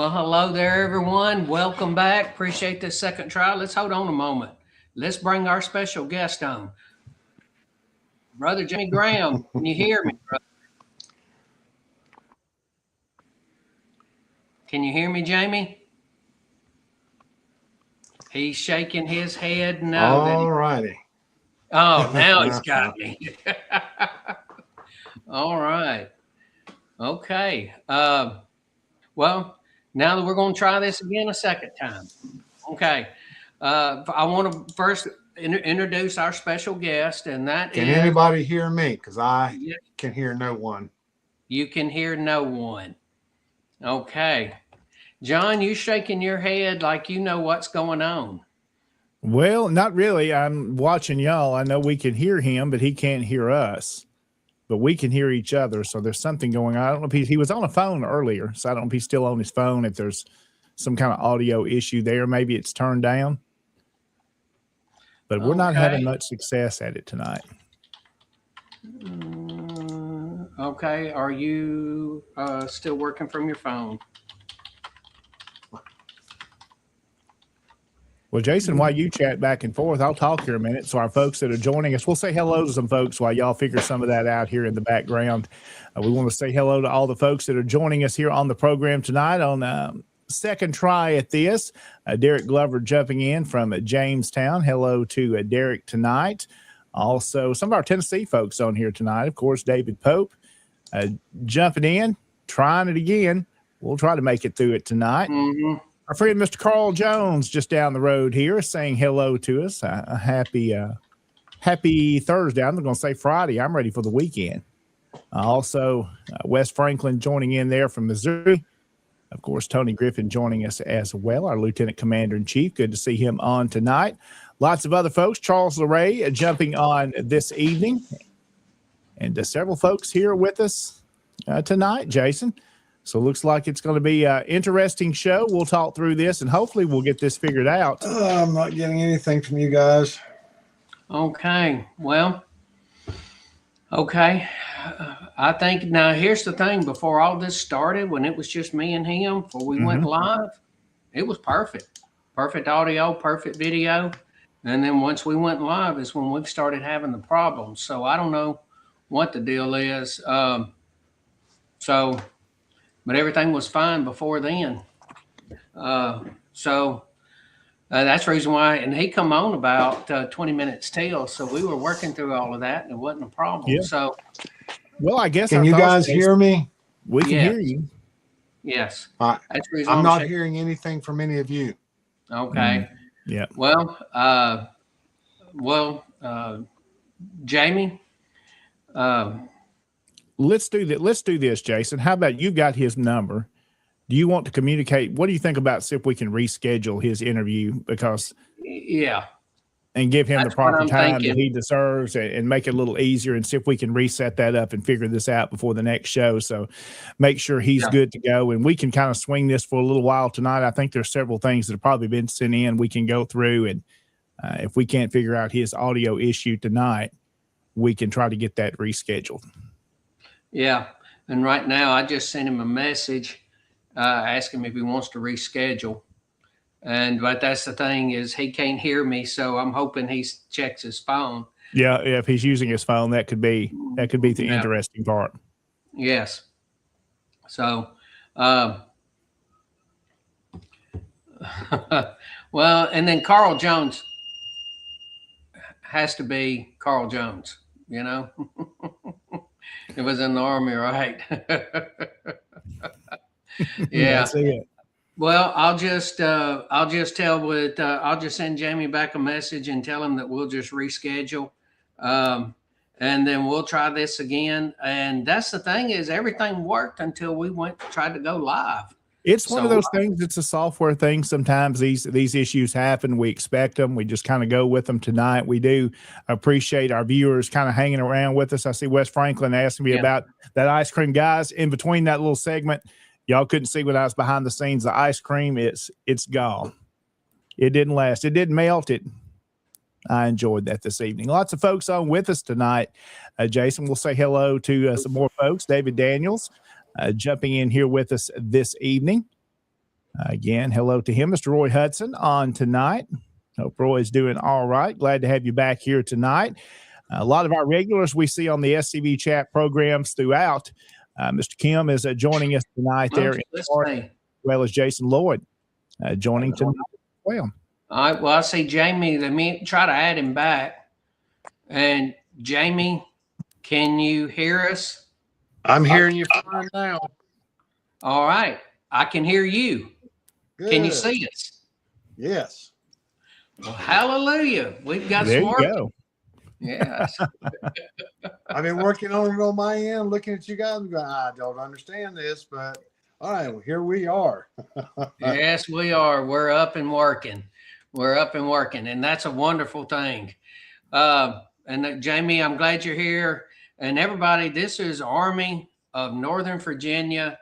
Well, hello there, everyone. Welcome back. Appreciate this second try. Let's hold on a moment. Let's bring our special guest on. Brother Jamie Graham, can you hear me, brother? Can you hear me, Jamie? He's shaking his head no. All righty. Oh, now he's got me. All right. Okay. Well, now that we're going to try this again a second time. Okay. I want to first introduce our special guest, and that Can anybody hear me? Because I can hear no one. You can hear no one. Okay. John, you shaking your head like you know what's going on. Well, not really. I'm watching y'all. I know we can hear him, but he can't hear us. But we can hear each other. So there's something going on. I don't know if he was on a phone earlier. So I don't know if he's still on his phone, if there's some kind of audio issue there. Maybe it's turned down. But we're not having much success at it tonight. Okay. Are you still working from your phone? Well, Jason, while you chat back and forth, I'll talk here a minute. So our folks that are joining us, we'll say hello to some folks while y'all figure some of that out here in the background. We want to say hello to all the folks that are joining us here on the program tonight on second try at this. Derek Glover jumping in from Jamestown. Hello to Derek tonight. Also, some of our Tennessee folks on here tonight. Of course, David Pope jumping in, trying it again. We'll try to make it through it tonight. Mm-hmm. Our friend Mr. Carl Jones just down the road here saying hello to us. A happy Thursday. I'm going to say Friday. I'm ready for the weekend. Also, Wes Franklin joining in there from Missouri. Of course, Tony Griffin joining us as well, our Lieutenant Commander-in-Chief. Good to see him on tonight. Lots of other folks. Charles LeRae jumping on this evening. And several folks here with us tonight, Jason. So it looks like it's going to be an interesting show. We'll talk through this, and hopefully we'll get this figured out. I'm not getting anything from you guys. Okay. Well, okay. I think now here's the thing. Before all this started, when it was just me and him, before we went live, it was perfect. Perfect audio, perfect video. And then once we went live is when we started having the problems. So I don't know what the deal is. But everything was fine before then. So that's the reason why. And he come on about 20 minutes till. So we were working through all of that, and it wasn't a problem. Yeah. So, well, I guess. Can you guys hear me? We can hear you. Yes. That's the reason I'm not hearing anything from any of you. Okay. Yeah. Well, Jamie. Let's do that. Let's do this, Jason. How about you've got his number? Do you want to communicate? What do you think about see if we can reschedule his interview and give him the proper time that he deserves and make it a little easier and see if we can reset that up and figure this out before the next show. So make sure he's good to go and we can kind of swing this for a little while tonight. I think there's several things that have probably been sent in we can go through and if we can't figure out his audio issue tonight, we can try to get that rescheduled. Yeah. And right now I just sent him a message asking him if he wants to reschedule. But that's the thing is he can't hear me. So I'm hoping he checks his phone. Yeah. If he's using his phone, that could be the interesting part. Yes. So, well, and then Carl Jones has to be Carl Jones, you know. It was in the Army, right? Yeah. Well, I'll just send Jamie back a message and tell him that we'll just reschedule, and then we'll try this again. And that's the thing is everything worked until we tried to go live. It's one of those things. It's a software thing. Sometimes these issues happen. We expect them. We just kind of go with them tonight. We do appreciate our viewers kind of hanging around with us. I see Wes Franklin asking me about that ice cream, guys. In between that little segment, y'all couldn't see when I was behind the scenes. The ice cream, it's gone. It didn't last. It didn't melt. I enjoyed that this evening. Lots of folks on with us tonight. Jason, we'll say hello to some more folks. David Daniels jumping in here with us this evening. Again, hello to him, Mr. Roy Hudson, on tonight. Hope Roy's doing all right. Glad to have you back here tonight. A lot of our regulars we see on the SCV chat programs throughout. Mr. Kim is joining us tonight there, as well as Jason Lloyd joining tonight as well. All right. Well, I see Jamie. Let me try to add him back. And Jamie, can you hear us? I'm hearing you fine now. All right. I can hear you. Good. Can you see us? Yes. Well, hallelujah. We've got there some work. You go. Yes. I've been working on it on my end, looking at you guys and going, I don't understand this, but all right, well, here we are. Yes, we are. We're up and working. We're up and working, and that's a wonderful thing. And Jamie, I'm glad you're here. And everybody, this is Army of Northern Virginia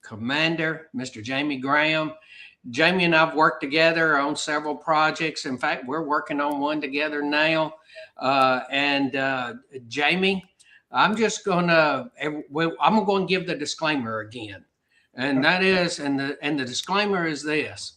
Commander, Mr. Jamie Graham. Jamie and I've worked together on several projects. In fact, we're working on one together now. Jamie, I'm going to give the disclaimer again. And that is, and the disclaimer is this: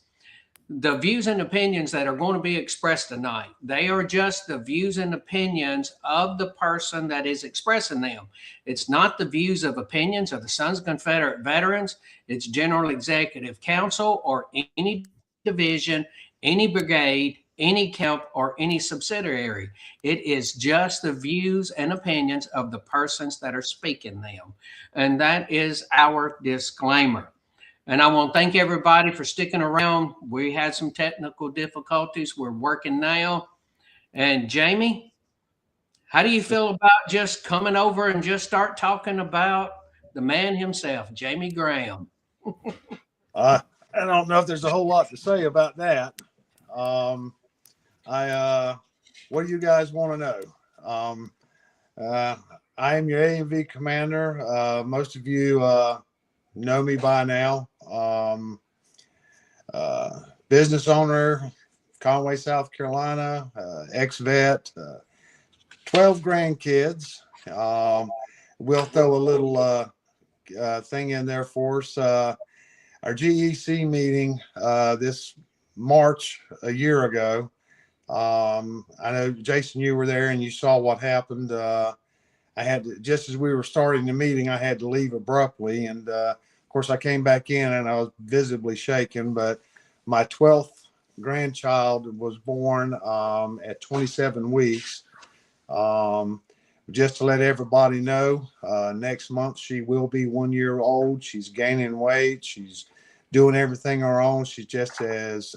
the views and opinions that are going to be expressed tonight, they are just the views and opinions of the person that is expressing them. It's not the views of opinions of the Sons of Confederate Veterans. It's General Executive Council or any division, any brigade, any camp, or any subsidiary. It is just the views and opinions of the persons that are speaking them. And that is our disclaimer. And I want to thank everybody for sticking around. We had some technical difficulties. We're working now. And Jamie, how do you feel about just coming over and just start talking about the man himself, Jamie Graham? I don't know if there's a whole lot to say about that. What do you guys want to know? I am your AMV commander. Most of you know me by now. Business owner, Conway, South Carolina, ex-vet, 12 grandkids. We'll throw a little thing in there for us. Our GEC meeting this March a year ago. I know, Jason, you were there and you saw what happened. I had to, just as we were starting the meeting, I had to leave abruptly. And of course, I came back in and I was visibly shaken. But my 12th grandchild was born at 27 weeks. Just to let everybody know, next month she will be 1 year old. She's gaining weight. She's doing everything on her own. She's just as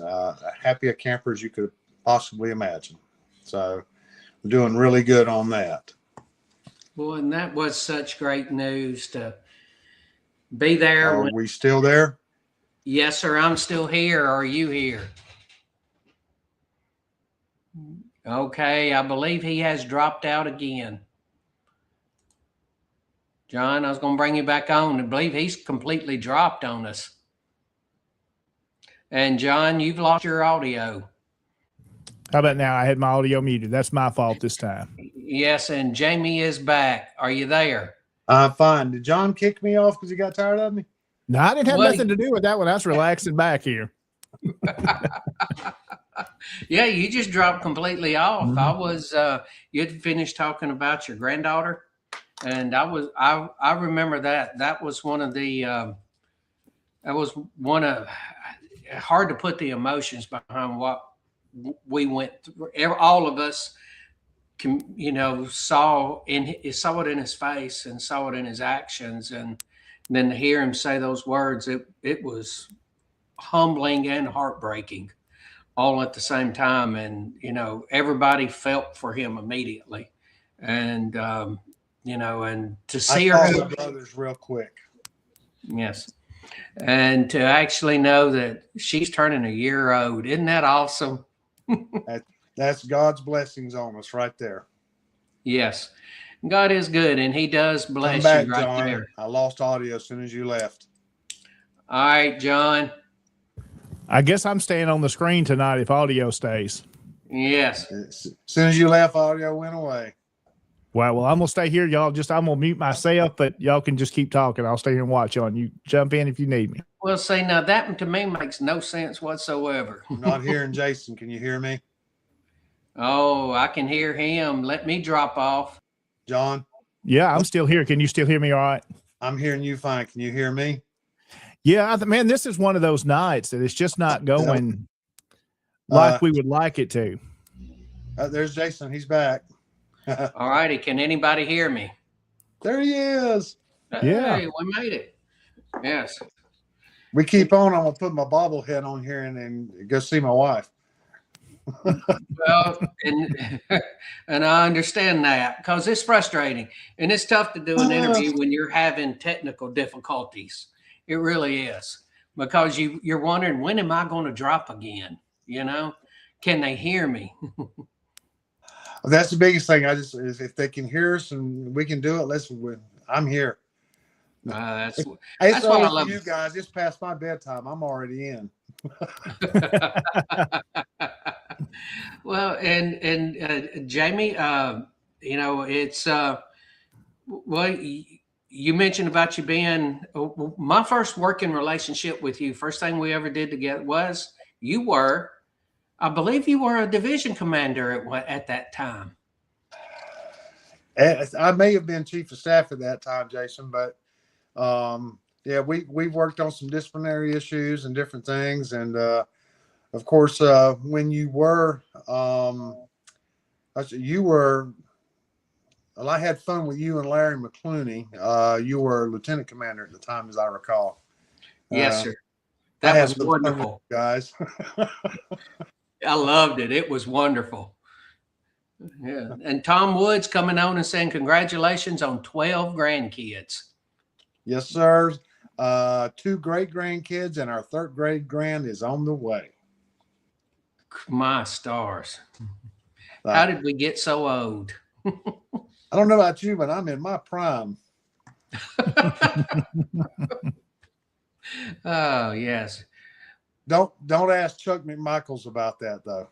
happy a camper as you could possibly imagine. So we're doing really good on that. Well, and that was such great news to be there. Are we still there? Yes, sir. I'm still here. Are you here? Okay. I believe he has dropped out again. John, I was going to bring you back on. I believe he's completely dropped on us. And John, you've lost your audio. How about now? I had my audio muted. That's my fault this time. Yes, and Jamie is back. Are you there? Fine. Did John kick me off because he got tired of me? No, I didn't have nothing to do with that one. I was relaxing back here. Yeah, you just dropped completely off. Mm-hmm. I was you had finished talking about your granddaughter, and I remember that was one of the hard to put the emotions behind what we went through. All of us saw it in his face and saw it in his actions, and then to hear him say those words, it was humbling and heartbreaking all at the same time. And everybody felt for him immediately, and and to see her brothers real quick. Yes. And to actually know that she's turning a year old. Isn't that awesome? That's God's blessings on us right there. Yes. God is good, and he does bless Come back, you right John. there. I lost audio as soon as you left. All right, John. I guess I'm staying on the screen tonight if audio stays. Yes. As soon as you left, audio went away. Well, I'm going to stay here, y'all. I'm going to mute myself, but y'all can just keep talking. I'll stay here and watch y'all, and you jump in if you need me. Well, see, now that to me makes no sense whatsoever. I'm not hearing Jason. Can you hear me? Oh, I can hear him. Let me drop off. John? Yeah, I'm still here. Can you still hear me all right? I'm hearing you fine. Can you hear me? Yeah, man, this is one of those nights that it's just not going like we would like it to. There's Jason. He's back. All righty. Can anybody hear me? There he is. Yeah. Hey, we made it. Yes. We keep on. I'm going to put my bobblehead on here and go see my wife. Well, and and I understand that because it's frustrating and it's tough to do an interview when you're having technical difficulties. It really is because you're wondering, when am I going to drop again? You know, can they hear me? That's the biggest thing. Is if they can hear us and we can do it, I'm here. That's It's what I over love. you guys. It's past my bedtime. I'm already in. Well, and Jamie, it's well, you mentioned about you being my first working relationship with you. First thing we ever did together was I believe you were a division commander at that time. I may have been chief of staff at that time, Jason, but yeah, we worked on some disciplinary issues and different things, and of course, when you were well, I had fun with you and Larry McClooney. You were lieutenant commander at the time, as I recall. Yes, sir. That was wonderful, guys. I loved it. It was wonderful. Yeah, and Tom Woods coming on and saying congratulations on 12 grandkids. Yes, sir. 2 great grandkids, and our 3rd grade grand is on the way. My stars. How did we get so old? I don't know about you, but I'm in my prime. Oh, yes. Don't ask Chuck McMichaels about that, though.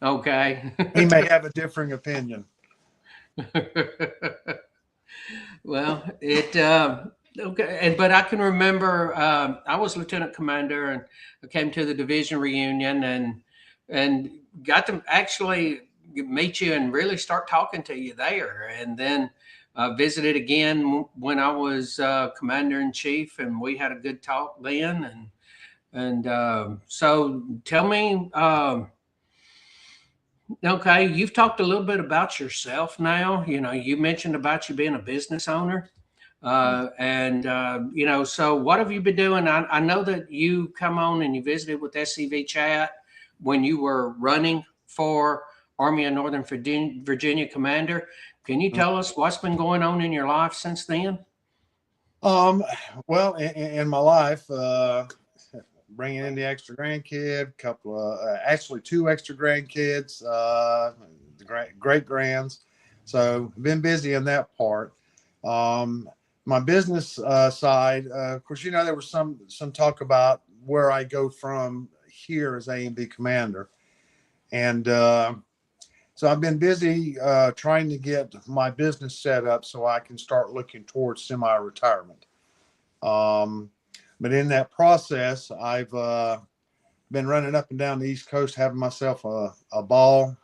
Okay. He may have a differing opinion. Well, okay, but I can remember I was lieutenant commander, and I came to the division reunion and got to actually meet you and really start talking to you there, and then visited again when I was commander in chief, and we had a good talk then, and so tell me. Okay, you've talked a little bit about yourself now. You mentioned about you being a business owner. So what have you been doing? I know that you come on and you visited with SCV Chat when you were running for Army of Northern Virginia Commander. Can you tell us what's been going on in your life since then? Well, in my life, bringing in the extra grandkid, actually 2 extra grandkids, the great grands. So been busy in that part. My business side, of course, there was some talk about where I go from here as A&B commander. And so I've been busy trying to get my business set up so I can start looking towards semi-retirement. But in that process, I've been running up and down the East Coast, having myself a ball,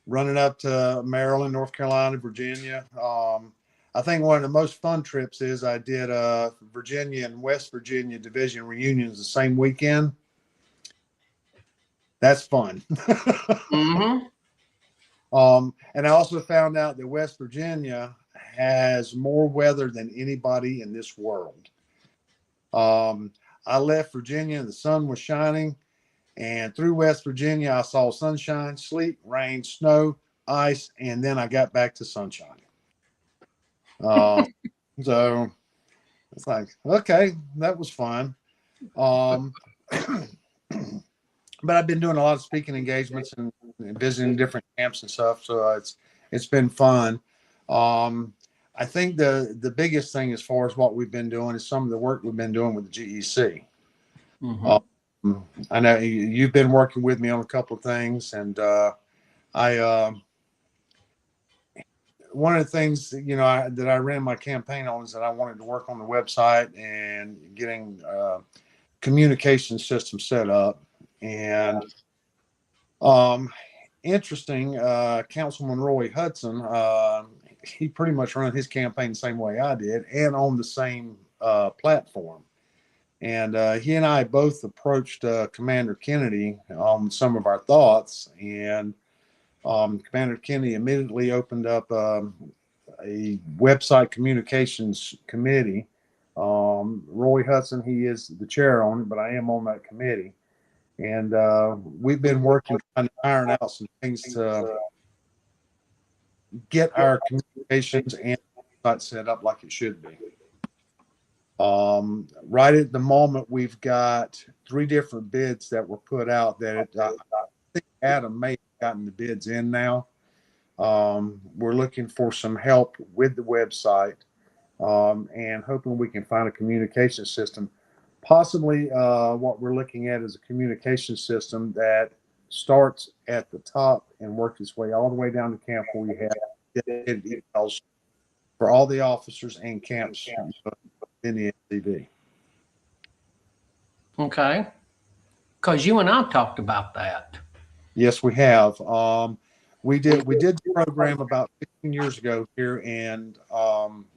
running up to Maryland, North Carolina, Virginia. I think one of the most fun trips is I did Virginia and West Virginia division reunions the same weekend. That's fun. Mm-hmm. And I also found out that West Virginia has more weather than anybody in this world. I left Virginia and the sun was shining, and through West Virginia, I saw sunshine, sleet, rain, snow, ice, and then I got back to sunshine. So it's like, okay, that was fun. But I've been doing a lot of speaking engagements and visiting different camps and stuff. So it's been fun. I think the biggest thing as far as what we've been doing is some of the work we've been doing with the GEC. Mm-hmm. I know you've been working with me on a couple of things, and one of the things that, that I ran my campaign on is that I wanted to work on the website and getting communication system set up. And interesting, Councilman Roy Hudson, he pretty much ran his campaign the same way I did and on the same platform. And he and I both approached Commander Kennedy on some of our thoughts. And Commander Kennedy immediately opened up a website communications committee. Roy Hudson, he is the chair on it, but I am on that committee. And we've been working trying to iron out some things to get our communications and website set up like it should be. Right at the moment, we've got 3 different bids that were put out that I think Adam may have gotten the bids in now. We're looking for some help with the website and hoping we can find a communication system. Possibly what we're looking at is a communication system that starts at the top and works its way all the way down to camp where we have dedicated emails for all the officers and camps in the NCV. Okay. Because you and I talked about that. Yes, we have. We did the program about 15 years ago here in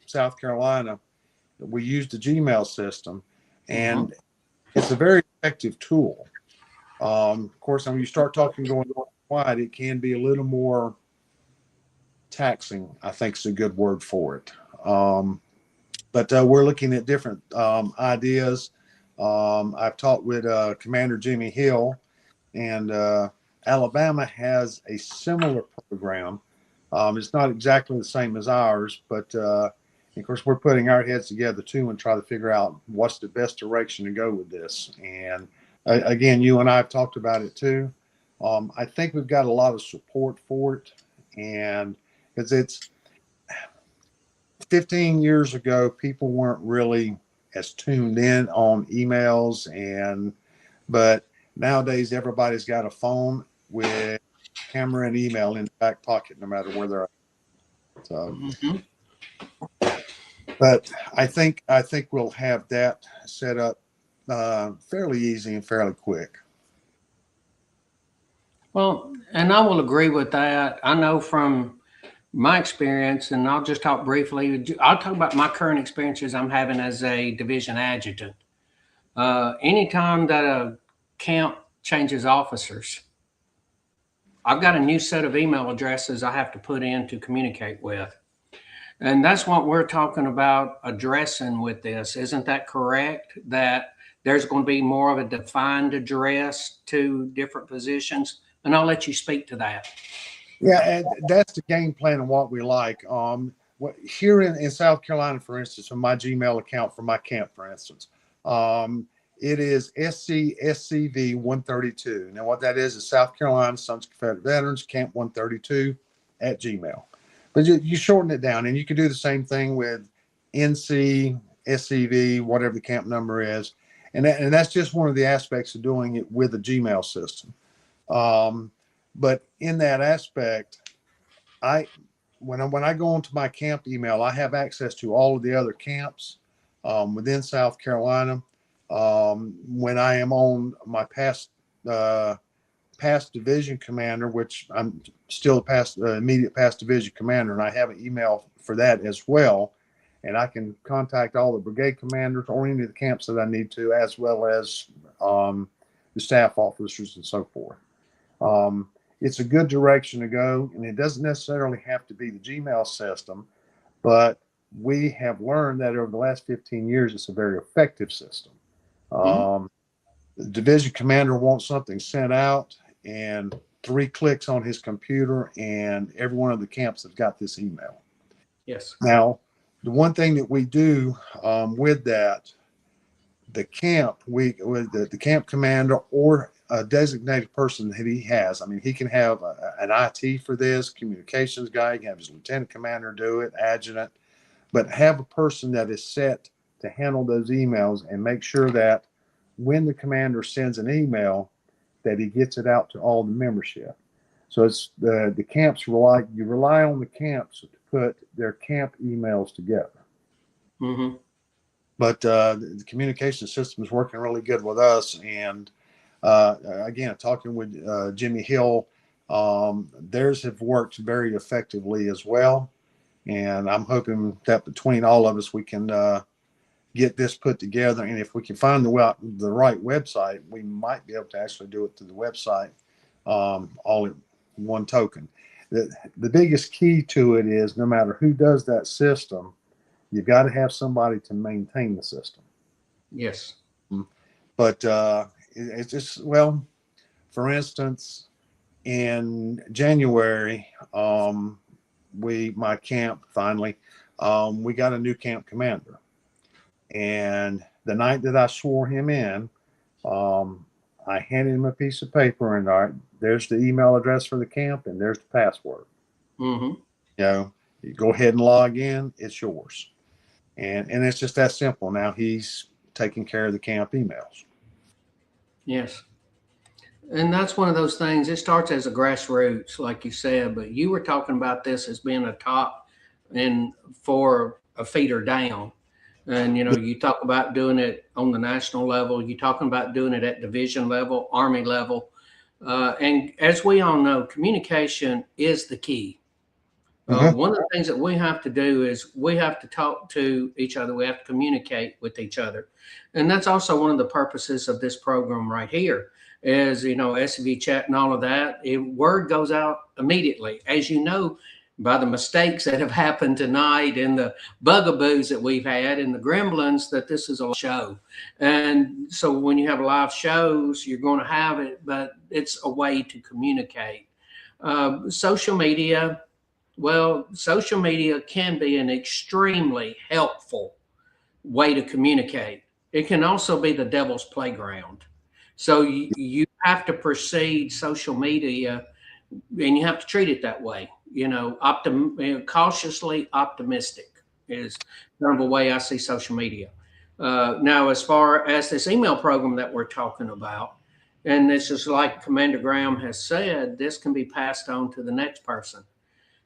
South Carolina. We used the Gmail system, and it's a very effective tool. Of course, when you start talking going wide, it can be a little more taxing, I think is a good word for it. But we're looking at different ideas. I've talked with Commander Jimmy Hill, and Alabama has a similar program. It's not exactly the same as ours, but of course, we're putting our heads together too and try to figure out what's the best direction to go with this. And again, you and I have talked about it too. I think we've got a lot of support for it, and because it's 15 years ago, people weren't really as tuned in on emails, but nowadays everybody's got a phone with camera and email in the back pocket, no matter where they're at. So, but I think we'll have that set up fairly easy and fairly quick. Well, and I will agree with that. I know from my experience, and I'll just talk briefly. I'll talk about my current experiences I'm having as a division adjutant. Anytime that a camp changes officers, I've got a new set of email addresses I have to put in to communicate with. And that's what we're talking about addressing with this. Isn't that correct? That there's going to be more of a defined address to different positions? And I'll let you speak to that. Yeah, and that's the game plan and what we like. Here in South Carolina, for instance, on my Gmail account for my camp, for instance, it is SCSCV 132. Now, what that is South Carolina Sons of Confederate Veterans Camp 132 at Gmail. But you shorten it down, and you can do the same thing with NC, SCV, whatever the camp number is. And that's just one of the aspects of doing it with a Gmail system. But in that aspect, when I go into my camp email, I have access to all of the other camps within South Carolina. When I am on my past division commander, which I'm still immediate past division commander, and I have an email for that as well. And I can contact all the brigade commanders or any of the camps that I need to, as well as the staff officers and so forth. It's a good direction to go, and it doesn't necessarily have to be the Gmail system, but we have learned that over the last 15 years, it's a very effective system. The division commander wants something sent out, and 3 clicks on his computer, and every one of the camps have got this email. Yes. Now, the one thing that we do with that, the camp, with the camp commander or a designated person that he has. I mean, he can have an IT for this, communications guy, he can have his lieutenant commander do it, adjutant, but have a person that is set to handle those emails and make sure that when the commander sends an email, that he gets it out to all the membership. So it's the camps you rely on the camps to put their camp emails together. Mm-hmm. But the communication system is working really good with us. And again, talking with Jimmy Hill, theirs have worked very effectively as well. And I'm hoping that between all of us, we can get this put together. And if we can find the right website, we might be able to actually do it through the website, all in one token. The biggest key to it is no matter who does that system, you've got to have somebody to maintain the system. Yes. But it's just, well, for instance, in January, my camp finally, we got a new camp commander. And the night that I swore him in, I handed him a piece of paper and there's the email address for the camp and there's the password. Mm-hmm. You go ahead and log in, it's yours. And it's just that simple. Now he's taking care of the camp emails. Yes. And that's one of those things. It starts as a grassroots, like you said, but you were talking about this as being a top and for a feeder down. And, you talk about doing it on the national level. You're talking about doing it at division level, Army level. And as we all know, communication is the key. One of the things that we have to do is we have to talk to each other. We have to communicate with each other. And that's also one of the purposes of this program right here is, SCV chat and all of that. Word goes out immediately. As you know, by the mistakes that have happened tonight and the bugaboos that we've had and the gremlins, that this is a show. And so when you have live shows, you're going to have it, but it's a way to communicate. Social media can be an extremely helpful way to communicate. It can also be the devil's playground. So you have to proceed social media and you have to treat it that way. Cautiously optimistic is kind of a way I see social media. Now, as far as this email program that we're talking about, and this is like Commander Graham has said, this can be passed on to the next person.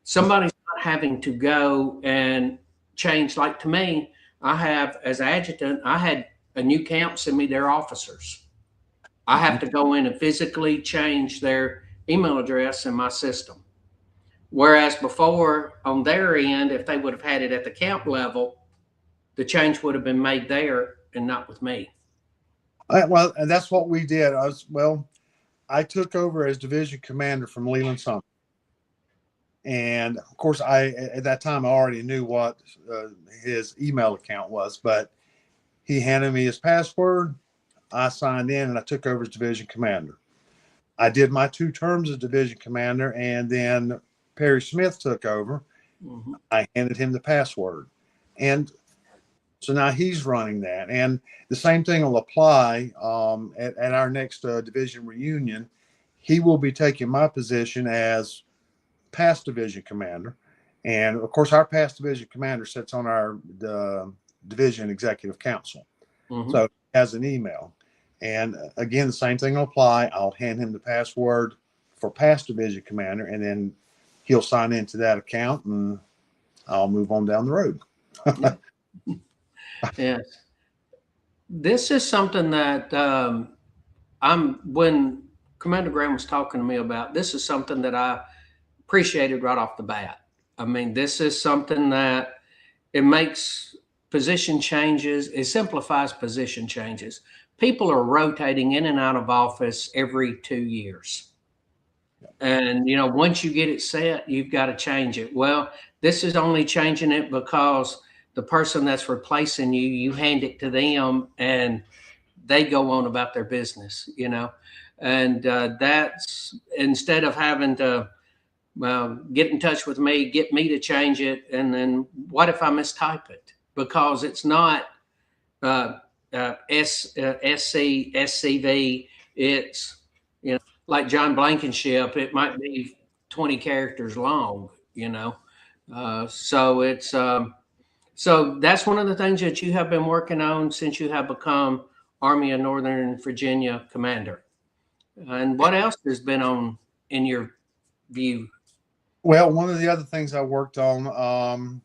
Somebody's not having to go and change. Like to me, as adjutant, I had a new camp send me their officers. I have to go in and physically change their email address in my system. Whereas before, on their end, if they would have had it at the camp level, the change would have been made there and not with me. Well, and that's what we did. I took over as division commander from Leland Sumter. And of course, at that time, I already knew what his email account was, but he handed me his password. I signed in and I took over as division commander. I did my 2 terms as division commander, and then Perry Smith took over. Mm-hmm. I handed him the password. And so now he's running that. And the same thing will apply at our next division reunion. He will be taking my position as past division commander. And of course, our past division commander sits on our division executive council. Mm-hmm. So he has an email. And again, the same thing will apply. I'll hand him the password for past division commander, and then he'll sign into that account, and I'll move on down the road. Yes. This is something that when Commander Graham was talking to me about, this is something that I appreciated right off the bat. I mean, this is something that it makes position changes. It simplifies position changes. People are rotating in and out of office every 2 years. And, once you get it set, you've got to change it. Well, this is only changing it because the person that's replacing you, you hand it to them and they go on about their business, and that's instead of having to, get in touch with me, get me to change it. And then what if I mistype it? Because it's not SCV, it's, like John Blankenship, it might be 20 characters long, so it's, so that's one of the things that you have been working on since you have become Army of Northern Virginia commander. And what else has been on in your view? Well, one of the other things I worked on,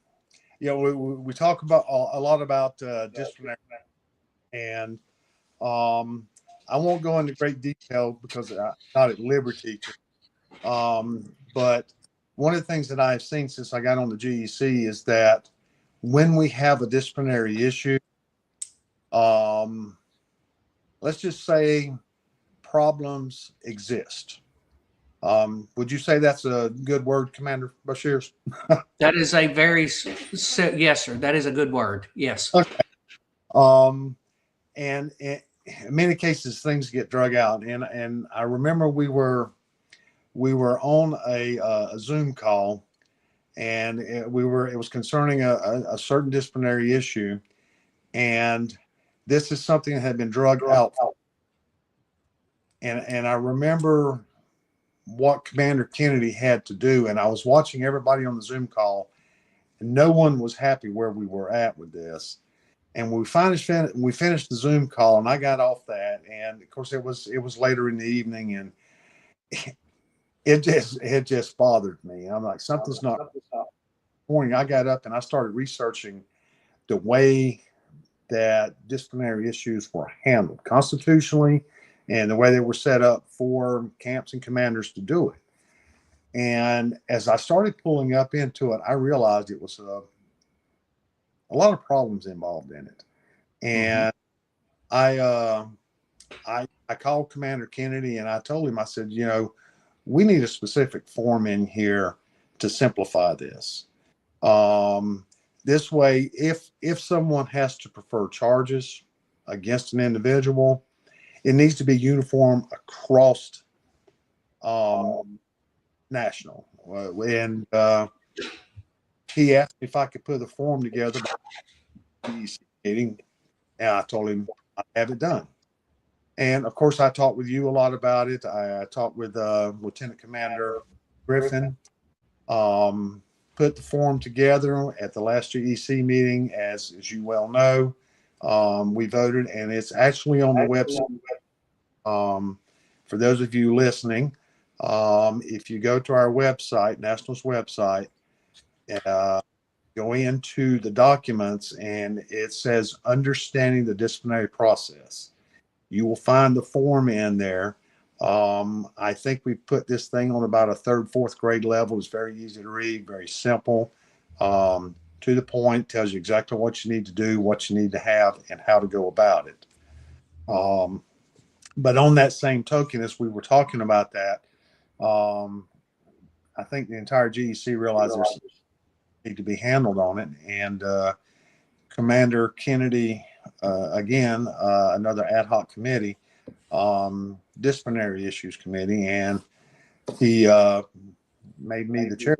we talk about a lot about disciplinary, and um, I won't go into great detail because I'm not at liberty to. But one of the things that I've seen since I got on the GEC is that when we have a disciplinary issue, um, let's just say problems exist. Would you say that's a good word, Commander Bashir? That is a very, yes, sir. That is a good word. Yes. Okay. Um, and in many cases, things get drug out. And I remember we were on a Zoom call, and it was concerning a certain disciplinary issue, and this is something that had been drugged out. And I remember what Commander Kennedy had to do, and I was watching everybody on the Zoom call, and no one was happy where we were at with this. And we finished the Zoom call, and I got off that, and of course it was later in the evening, and it just bothered me. I'm like, something's not. Morning, I got up and I started researching the way that disciplinary issues were handled constitutionally, and the way they were set up for camps and commanders to do it. And as I started pulling up into it, I realized it was a lot of problems involved in it. And I called Commander Kennedy and I told him, I said, we need a specific form in here to simplify this. This way, if someone has to prefer charges against an individual, it needs to be uniform across national. And he asked if I could put the form together by the EC meeting, and I told him I'd have it done. And of course, I talked with you a lot about it. I talked with Lieutenant Commander Griffin. Put the form together at the last GEC meeting, as you well know. We voted, and it's actually on the website. For those of you listening, if you go to our website, National's website, go into the documents, and it says Understanding the Disciplinary Process. You will find the form in there. I think we put this thing on about a third, fourth grade level. It's very easy to read, very simple, to the point, tells you exactly what you need to do, what you need to have, and how to go about it. But on that same token, as we were talking about that, I think the entire GEC realized there's need to be handled on it. And Commander Kennedy, again, another ad hoc committee, disciplinary issues committee, and he made me the chair.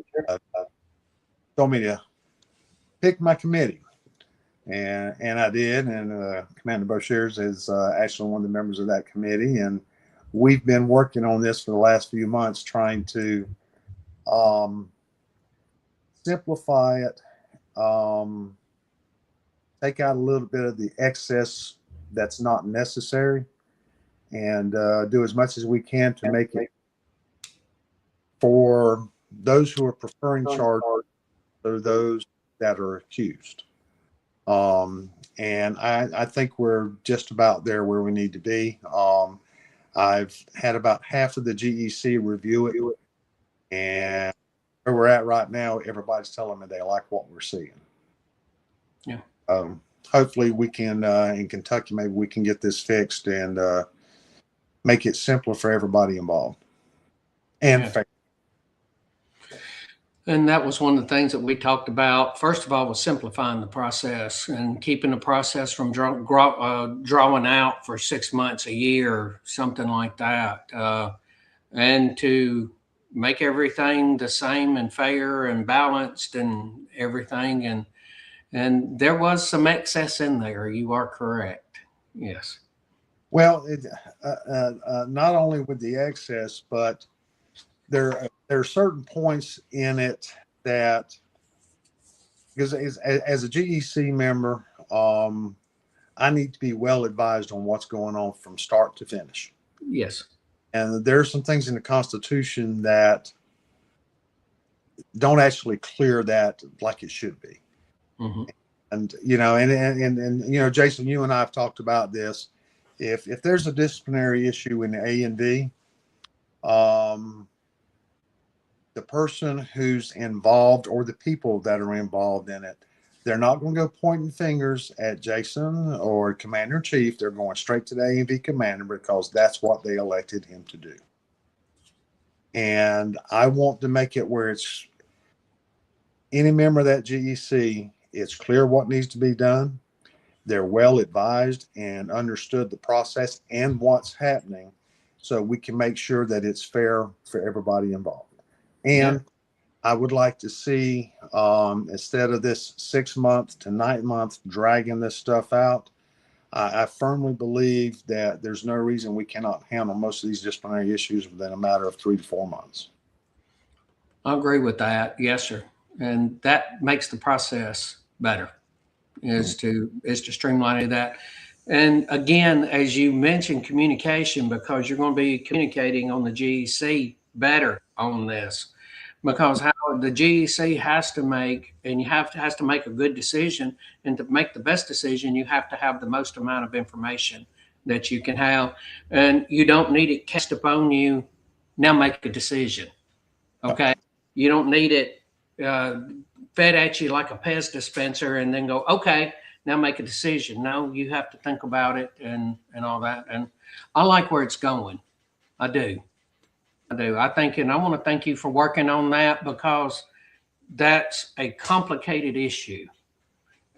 Told me to pick my committee, and I did. And Commander Boshears is actually one of the members of that committee, and we've been working on this for the last few months, trying to simplify it, take out a little bit of the excess that's not necessary, and do as much as we can to make it for those who are preferring charge or those that are accused. And I think we're just about there where we need to be. I've had about half of the GEC review it, and where we're at right now, everybody's telling me they like what we're seeing. Yeah. Hopefully we can, in Kentucky, maybe we can get this fixed and make it simpler for everybody involved. And fair. And that was one of the things that we talked about. First of all, was simplifying the process and keeping the process from drawing out for 6 months, a year, something like that, and to make everything the same and fair and balanced and everything. And there was some excess in there. You are correct. Yes. Well, not only with the excess, but there are certain points in it that, because as a GEC member, I need to be well advised on what's going on from start to finish. Yes. And there are some things in the Constitution that don't actually clear that like it should be. Mm-hmm. And and you know, Jason, you and I have talked about this. If there's a disciplinary issue in the A&V, the person who's involved or the people that are involved in it, they're not going to go pointing fingers at Jason or Commander in Chief. They're going straight to the A&V commander because that's what they elected him to do. And I want to make it where it's any member of that GEC, it's clear what needs to be done. They're well advised and understood the process and what's happening, so we can make sure that it's fair for everybody involved. And I would like to see, instead of this 6 month to 9 month dragging this stuff out, I firmly believe that there's no reason we cannot handle most of these disciplinary issues within a matter of 3 to 4 months. I agree with that. Yes, sir. And that makes the process better, is to streamline that. And again, as you mentioned, communication, because you're going to be communicating on the GEC better on this, because how the GEC has to make, and has to make a good decision, and to make the best decision, you have to have the most amount of information that you can have, and you don't need it cast upon you. Now make a decision. Okay, you don't need it fed at you like a Pez dispenser, and then go, okay, now make a decision. No, you have to think about it and all that. And I like where it's going. I do. I think, and I want to thank you for working on that, because that's a complicated issue.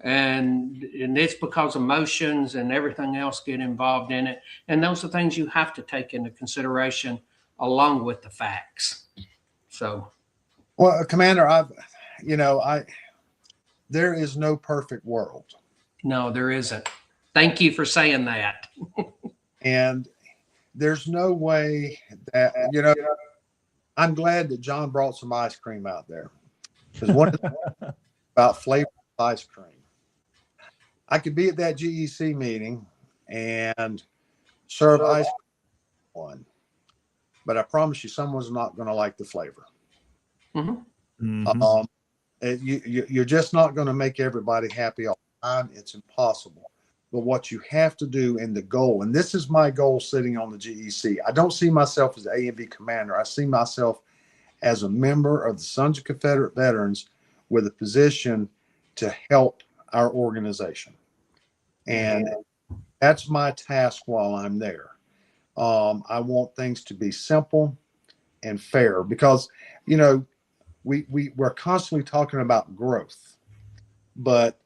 And it's because emotions and everything else get involved in it. And those are things you have to take into consideration along with the facts. So, well, Commander, there is no perfect world. No, there isn't. Thank you for saying that. And there's no way that, I'm glad that John brought some ice cream out there, because one of the about flavor ice cream. I could be at that GEC meeting and serve ice cream one, but I promise you, someone's not going to like the flavor. Mm-hmm. Mhm. You're just not going to make everybody happy all the time. It's impossible. But what you have to do, and the goal, and this is my goal sitting on the GEC, I don't see myself as the A&V commander. I see myself as a member of the Sons of Confederate Veterans with a position to help our organization. And that's my task while I'm there. I want things to be simple and fair, because, we're constantly talking about growth, but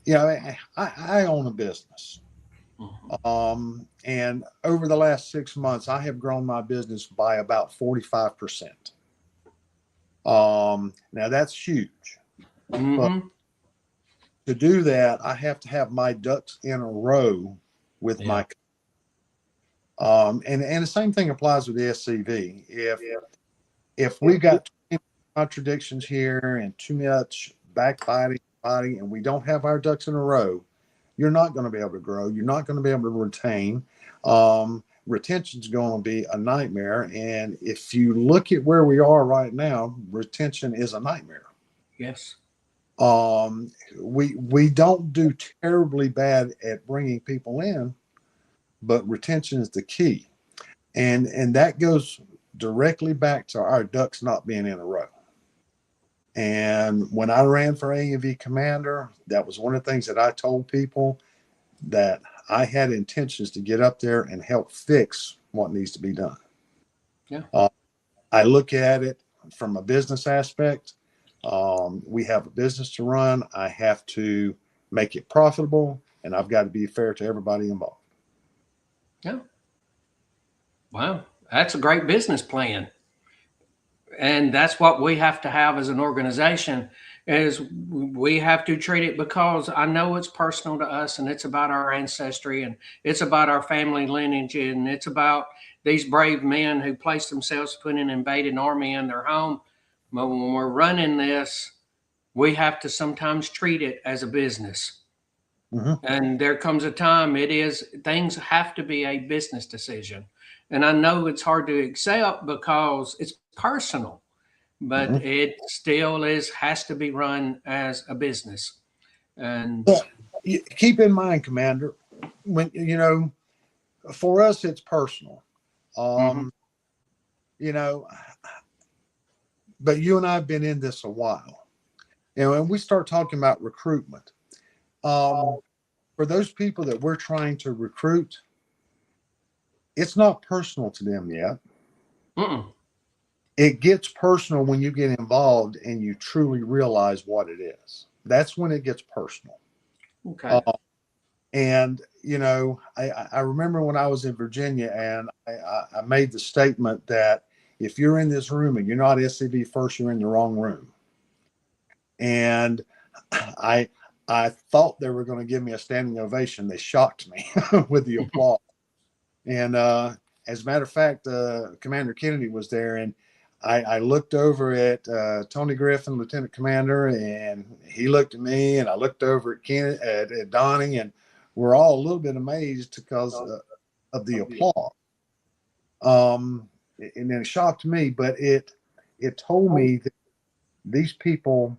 I own a business. And over the last 6 months, I have grown my business by about 45%. Now that's huge. Mm-hmm. But to do that, I have to have my ducks in a row with my. And the same thing applies with the SCV. If we've got contradictions here and too much backbiting, and we don't have our ducks in a row, you're not going to be able to grow. You're not going to be able to retain. Retention is going to be a nightmare. And if you look at where we are right now, retention is a nightmare. Yes. We don't do terribly bad at bringing people in, but retention is the key. And that goes directly back to our ducks not being in a row. And when I ran for A&V commander, that was one of the things that I told people, that I had intentions to get up there and help fix what needs to be done. Yeah. I look at it from a business aspect. We have a business to run. I have to make it profitable, and I've got to be fair to everybody involved. Yeah. Wow. That's a great business plan. And that's what we have to have as an organization, is we have to treat it, because I know it's personal to us, and it's about our ancestry, and it's about our family lineage, and it's about these brave men who placed themselves to put an invading army in their home. But when we're running this, we have to sometimes treat it as a business. Mm-hmm. And there comes a time things have to be a business decision. And I know it's hard to accept because it's personal, but Mhm. it still has to be run as a business. And But keep in mind, Commander, when for us it's personal. mhm, Um, you know, but you and I have been in this a while. And we start talking about recruitment. Um, for those people that we're trying to recruit, it's not personal to them yet. mm-mm, It gets personal when you get involved and you truly realize what it is. That's when it gets personal. okay, Uh, and I remember when I was in Virginia, and I made the statement that if you're in this room and you're not SCV first, you're in the wrong room. And I I thought they were going to give me a standing ovation. They shocked me with the applause. And as a matter of fact, Commander Kennedy was there, and I looked over at Tony Griffin, Lieutenant Commander, and he looked at me, and I looked over at at Donnie, and we're all a little bit amazed because of the applause. And then it shocked me, but it told me that these people,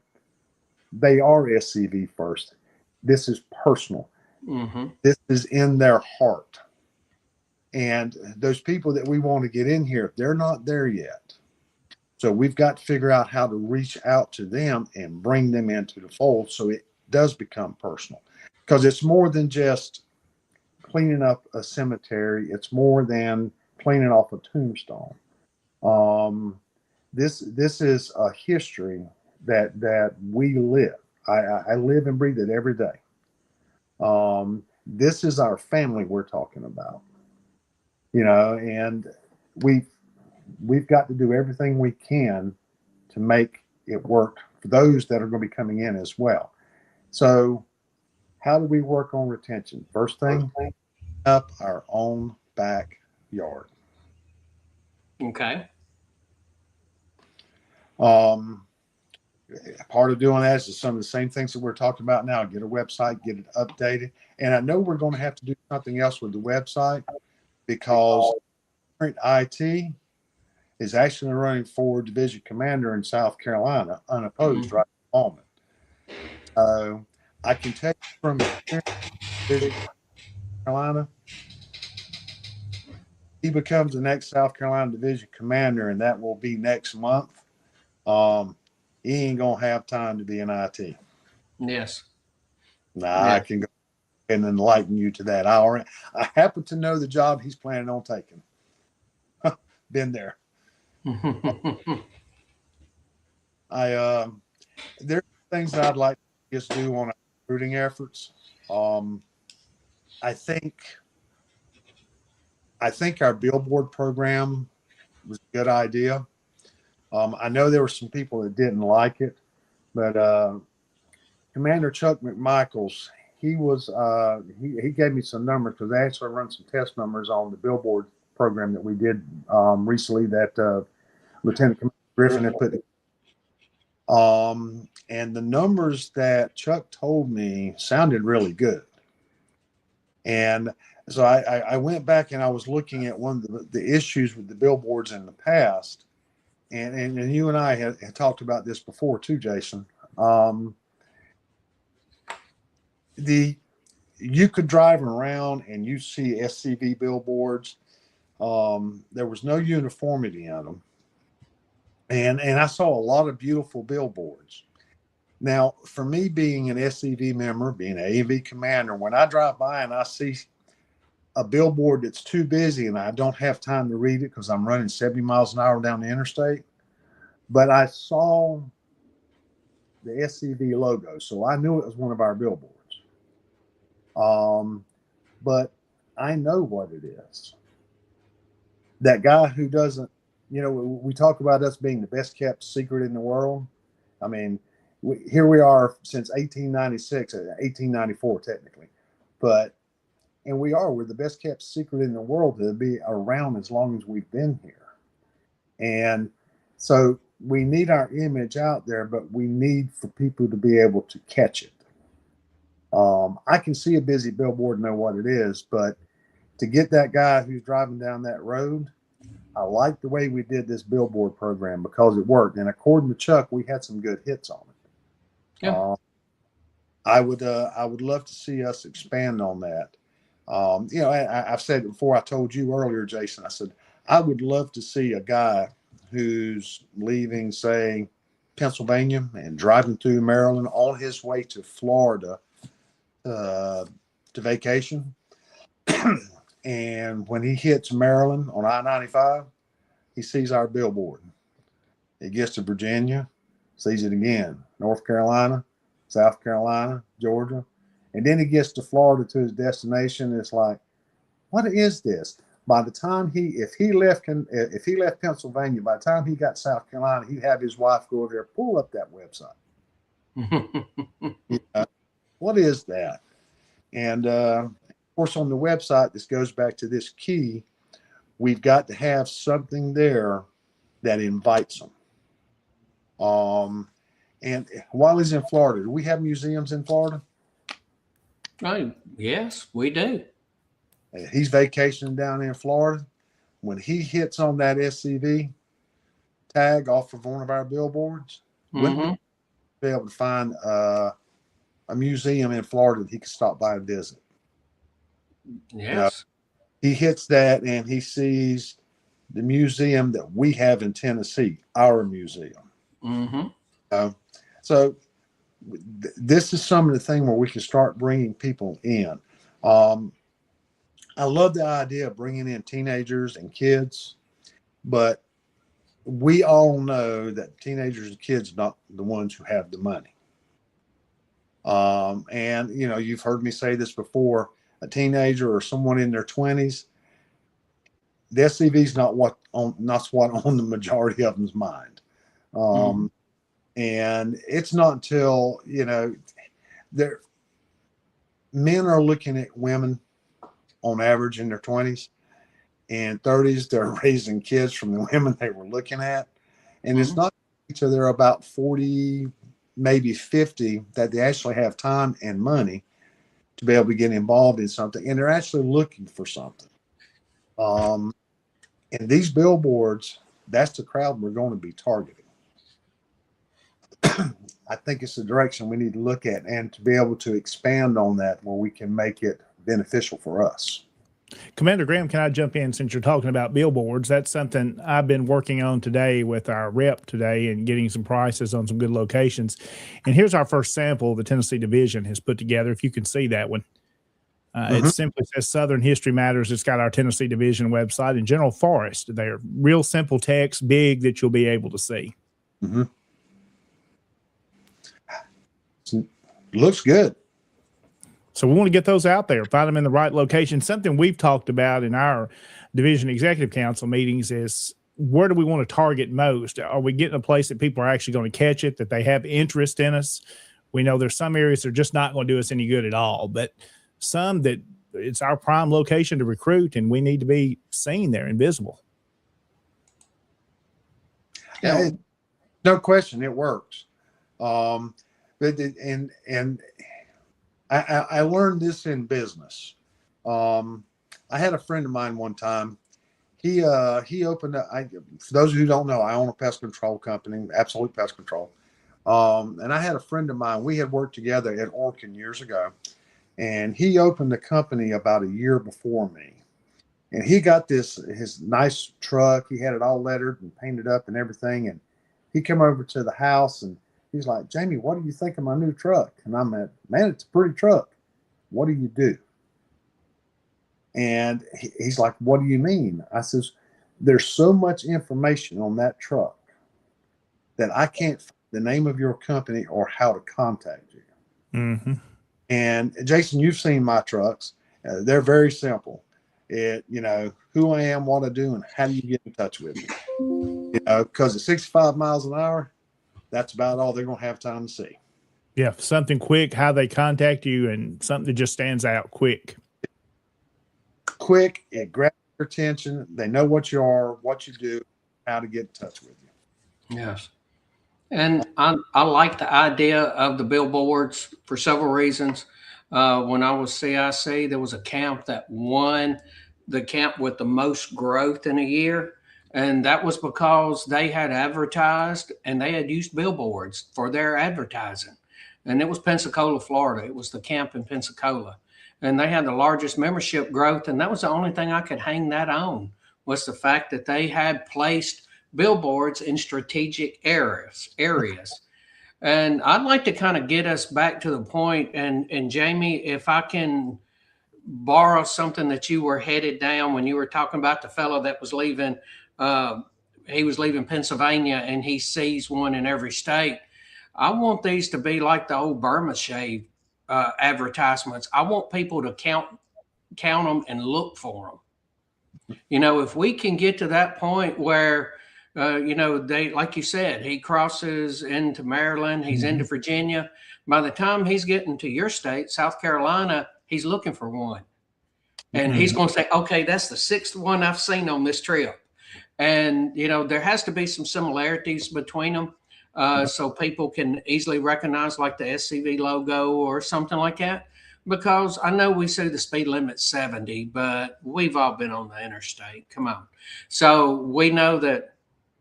they are SCV first. This is personal. mm-hmm, This is in their heart. And those people that we want to get in here, they're not there yet. So we've got to figure out how to reach out to them and bring them into the fold so it does become personal. Because it's more than just cleaning up a cemetery, it's more than cleaning off a tombstone. Um, this is a history that we live. I live and breathe it every day. This is our family we're talking about, and we we've got to do everything we can to make it work for those that are going to be coming in as well. So, how do we work on retention? First thing, up our own backyard. okay, Um, Part of doing that is some of the same things that we're talking about now. Get a website, get it updated, and I know we're going to have to do something else with the website because current IT is actually running for division commander in South Carolina, unopposed mm-hmm, right at the moment. So I can tell you from experience, Division Carolina, he becomes the next South Carolina division commander, and that will be next month. Um, he ain't gonna have time to be in IT. yes, Now I yeah, can go and enlighten you to that. I happen to know the job he's planning on taking. Been there. I There's things that I'd like to just do on our recruiting efforts. Um, I think I think our billboard program was a good idea. I know there were some people that didn't like it, but Commander Chuck McMichaels, he gave me some numbers because I actually run some test numbers on the billboard program that we did recently that Lieutenant Commander Griffin had put. And the numbers that Chuck told me sounded really good. And so I went back and I was looking at one of the issues with the billboards in the past. And you and I had talked about this before too, Jason. Um, the You could drive around and you see SCV billboards. There was no uniformity in them, and I saw a lot of beautiful billboards. Now, for me being an SCV member, being an AV commander, when I drive by and I see a billboard that's too busy and I don't have time to read it because I'm running 70 miles an hour down the interstate, but I saw the SCV logo, so I knew it was one of our billboards. Um, but I know what it is. That guy who doesn't, we talk about us being the best kept secret in the world. I mean, here we are since 1896, 1894 technically, but and we're the best kept secret in the world to be around as long as we've been here. And so we need our image out there, but we need for people to be able to catch it. I can see a busy billboard and know what it is, but to get that guy who's driving down that road, I like the way we did this billboard program because it worked. And according to Chuck, we had some good hits on it. Yeah. I would love to see us expand on that. I've said it before. I told you earlier, Jason. I said I would love to see a guy who's leaving, say, Pennsylvania and driving through Maryland on his way to Florida to vacation. And when he hits Maryland on I-95, he sees our billboard. He gets to Virginia, sees it again, North Carolina, South Carolina, Georgia. And then he gets to Florida to his destination. It's like, what is this? By the time if he left Pennsylvania, by the time he got South Carolina, he'd have his wife go over there, pull up that website. What is that? And of course, on the website, this goes back to this key. We've got to have something there that invites them. And while he's in Florida, do we have museums in Florida? Right. Yes, we do. He's vacationing down in Florida. When he hits on that SCV tag off of one of our billboards, we'll be able to find a museum in Florida that he can stop by and visit. Yes. He hits that and he sees the museum that we have in Tennessee, our museum. So this is some of the thing where we can start bringing people in. I love the idea of bringing in teenagers and kids, but we all know that teenagers and kids are not the ones who have the money. And you've heard me say this before, a teenager or someone in their 20s, the SCV is not what on the majority of them's mind. And it's not until, men are looking at women on average in their 20s and 30s. They're raising kids from the women they were looking at. And it's not until they're about 40, maybe 50 that they actually have time and money to be able to get involved in something. And they're actually looking for something. And these billboards, that's the crowd we're going to be targeting. I think it's the direction we need to look at and to be able to expand on that where we can make it beneficial for us. Commander Graham, can I jump in since you're talking about billboards? That's something I've been working on today with our rep today and getting some prices on some good locations. And here's our first sample the Tennessee Division has put together. If you can see that one. It simply says Southern History Matters. It's got our Tennessee Division website and General Forest. They're real simple text, big that you'll be able to see. Looks good. So we want to get those out there, find them in the right location. Something we've talked about in our division executive council meetings is where do we want to target most? Are we getting a place that people are actually going to catch it, that they have interest in us? We know there's some areas that are just not going to do us any good at all, but some that it's our prime location to recruit and we need to be seen there and visible. Yeah, no question, it works. I learned this in business. I had a friend of mine one time. He opened for those who don't know, I own a pest control company, Absolute Pest Control. And I had a friend of mine, we had worked together at Orkin years ago, and he opened the company about a year before me. And he got his nice truck. He had it all lettered and painted up and everything. And he came over to the house and he's like, Jamie, what do you think of my new truck? And I'm like, man, it's a pretty truck. What do you do? And he's like, what do you mean? I says, there's so much information on that truck that I can't find the name of your company or how to contact you. And Jason, you've seen my trucks. They're very simple. Who I am, what I do, and how do you get in touch with me? Because at 65 miles an hour, that's about all they're going to have time to see. Yeah, something quick, how they contact you, and something that just stands out quick. Quick, it grabs their attention. They know what you are, what you do, how to get in touch with you. Yes. And I like the idea of the billboards for several reasons. When I was CIC, there was a camp that won the camp with the most growth in a year. And that was because they had advertised and they had used billboards for their advertising. And it was Pensacola, Florida. It was the camp in Pensacola. And they had the largest membership growth. And that was the only thing I could hang that on, was the fact that they had placed billboards in strategic areas. And I'd like to kind of get us back to the point, and Jamie, if I can borrow something that you were headed down when you were talking about the fellow that was leaving. He was leaving Pennsylvania, and he sees one in every state. I want these to be like the old Burma shave advertisements. I want people to count them and look for them. You know, if we can get to that point where, you know, they, like you said, he crosses into Maryland, he's into Virginia. By the time he's getting to your state, South Carolina, he's looking for one. And he's going to say, okay, that's the sixth one I've seen on this trip. And, you know, there has to be some similarities between them, so people can easily recognize, like the SCV logo or something like that. Because I know we say the speed limit's 70, but we've all been on the interstate. Come on. So we know that,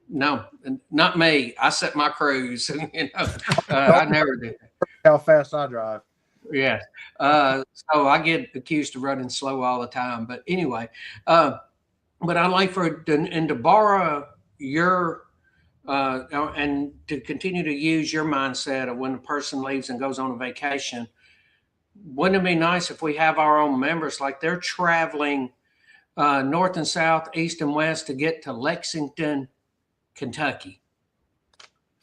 no, not me. I set my cruise. You know, I never did. How fast I drive. Yeah. So I get accused of running slow all the time. But anyway, but I like and to borrow your and to continue to use your mindset of when a person leaves and goes on a vacation. Wouldn't it be nice if we have our own members, like they're traveling north and south, east and west to get to Lexington, Kentucky,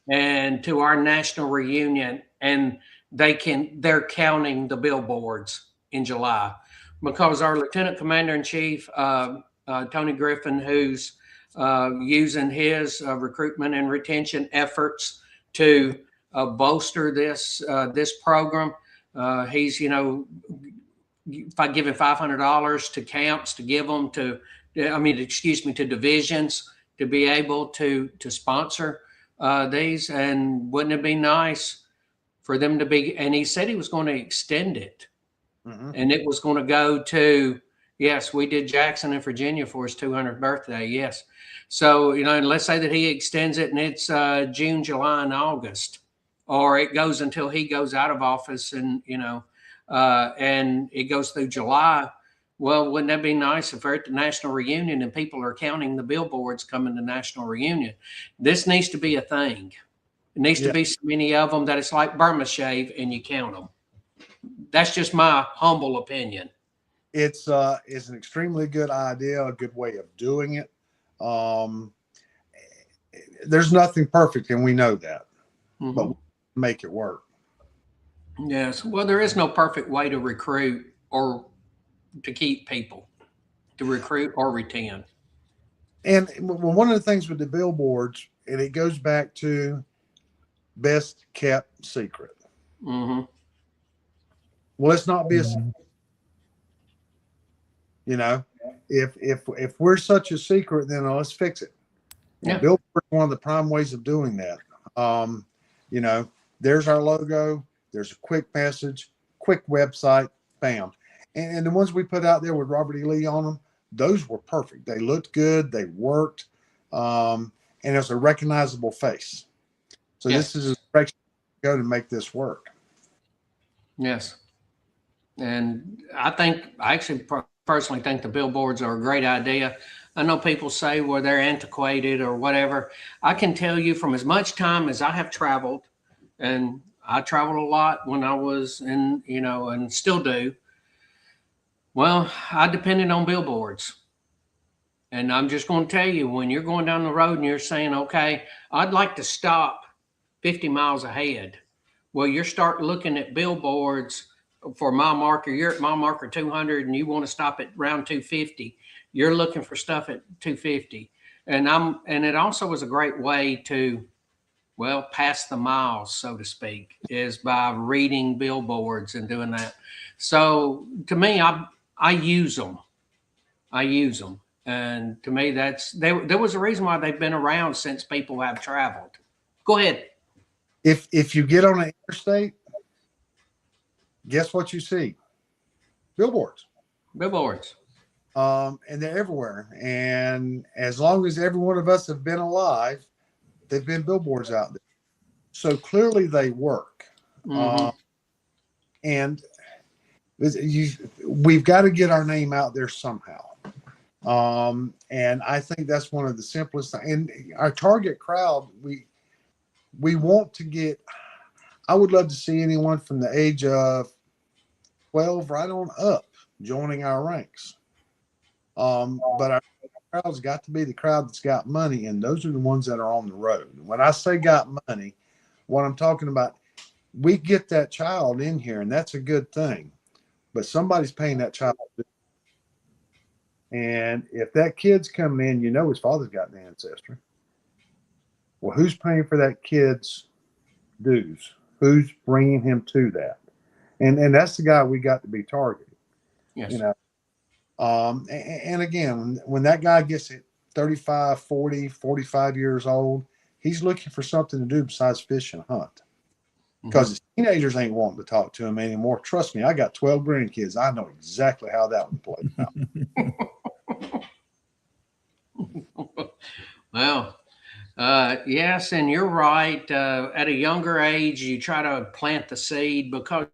and to our national reunion, and they're counting the billboards in July, because our Lieutenant Commander in Chief, Tony Griffin, who's using his recruitment and retention efforts to bolster this program. He's, you know, if I give him $500 to camps to give them to, to divisions to be able to sponsor these. And wouldn't it be nice for them to be, and he said he was going to extend it. And it was going to go to, yes, we did Jackson in Virginia for his 200th birthday. Yes. So, you know, and let's say that he extends it and it's June, July, and August, or it goes until he goes out of office, and, you know, and it goes through July. Well, wouldn't that be nice if we're at the national reunion and people are counting the billboards coming to national reunion? This needs to be a thing. It needs to be so many of them that it's like Burma shave and you count them. That's just my humble opinion. It's an extremely good idea, a good way of doing it. There's nothing perfect, and we know that, but we make it work. Yes. Well, there is no perfect way to recruit or to keep people, to recruit or retain. And one of the things with the billboards, and it goes back to best kept secret. Well, let's not be a secret. You know, if we're such a secret, then let's fix it. Yeah. Billboard is one of the prime ways of doing that. You know, there's our logo. There's a quick message, quick website, bam. And the ones we put out there with Robert E. Lee on them, those were perfect. They looked good. They worked. And it was a recognizable face. So this is a direction to go to make this work. Yes. And I actually personally think the billboards are a great idea. I know people say, well, they're antiquated or whatever. I can tell you, from as much time as I have traveled, and I traveled a lot when I was in, you know, and still do. Well, I depended on billboards. And I'm just going to tell you, when you're going down the road and you're saying, okay, I'd like to stop 50 miles ahead. Well, you're starting looking at billboards for mile marker. You're at mile marker 200 and you want to stop at round 250. You're looking for stuff at 250. And it also was a great way to, well, pass the miles, so to speak, is by reading billboards and doing that. So to me, I use them. And to me, there was a reason why they've been around since people have traveled. Go ahead. If you get on an interstate, guess what you see? Billboards. And they're everywhere. And as long as every one of us have been alive, they've been billboards out there. So clearly they work. Mm-hmm. And we've got to get our name out there somehow. And I think that's one of the simplest. And our target crowd, we want to get. I would love to see anyone from the age of 12 right on up joining our ranks. But our crowd's got to be the crowd that's got money, and those are the ones that are on the road. When I say got money, what I'm talking about, we get that child in here, and that's a good thing. But somebody's paying that child. And if that kid's coming in, you know his father's got an ancestry. Well, who's paying for that kid's dues? Who's bringing him to that? And that's the guy we got to be targeting. Yes. You know. And again, when that guy gets at 35, 40, 45 years old, he's looking for something to do besides fish and hunt. Because his teenagers ain't wanting to talk to him anymore. Trust me, I got 12 grandkids. I know exactly how that would play out. Well, yes, and you're right. At a younger age, you try to plant the seed because,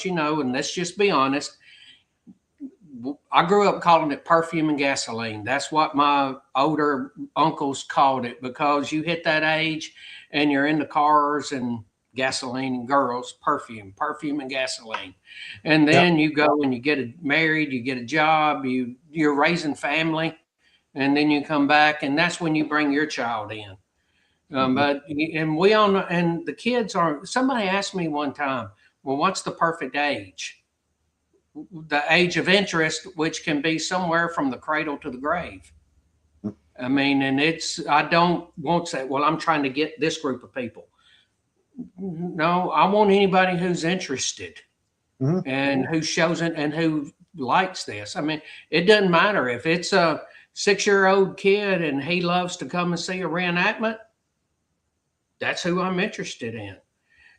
and let's just be honest, I grew up calling it perfume and gasoline. That's what my older uncles called it, because you hit that age and you're in the cars and gasoline and girls, perfume and gasoline. And then you go and you get married, you get a job, you're raising family, and then you come back, and that's when you bring your child in. And we all know, and the kids are. Somebody asked me one time, well, what's the perfect age? The age of interest, which can be somewhere from the cradle to the grave. I mean, and I don't want to say, well, I'm trying to get this group of people. No, I want anybody who's interested and who shows it and who likes this. I mean, it doesn't matter if it's a 6-year-old kid and he loves to come and see a reenactment. That's who I'm interested in.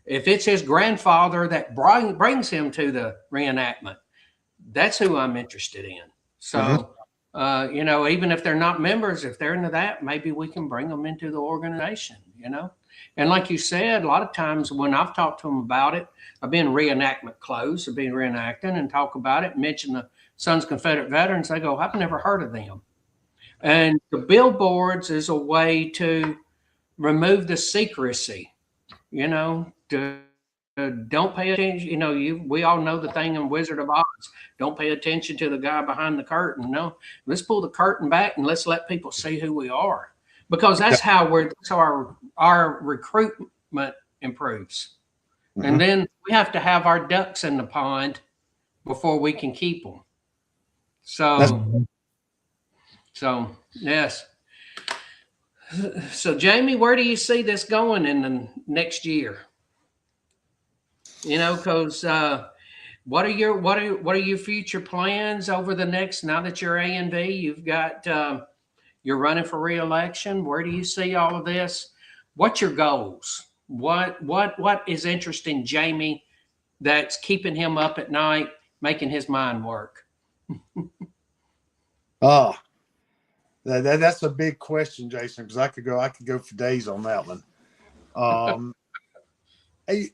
If it's his grandfather that brings him to the reenactment, that's who I'm interested in. So, even if they're not members, if they're into that, maybe we can bring them into the organization, And like you said, a lot of times when I've talked to them about it, I've been reenactment clothes, I've been reenacting and talk about it, mention the Sons of Confederate Veterans. They go, I've never heard of them. And the billboards is a way to remove the secrecy, don't pay attention. We all know the thing in Wizard of Oz. Don't pay attention to the guy behind the curtain. No, let's pull the curtain back and let's let people see who we are, because that's how our recruitment improves. And then we have to have our ducks in the pond before we can keep them. So yes. So Jamie, where do you see this going in the next year? Because what are your future plans over the next? Now that you're A&V, you've got you're running for re-election. Where do you see all of this? What's your goals? What is interesting Jamie that's keeping him up at night, making his mind work? Oh, that's a big question, Jason, because I could go for days on that one. Hey,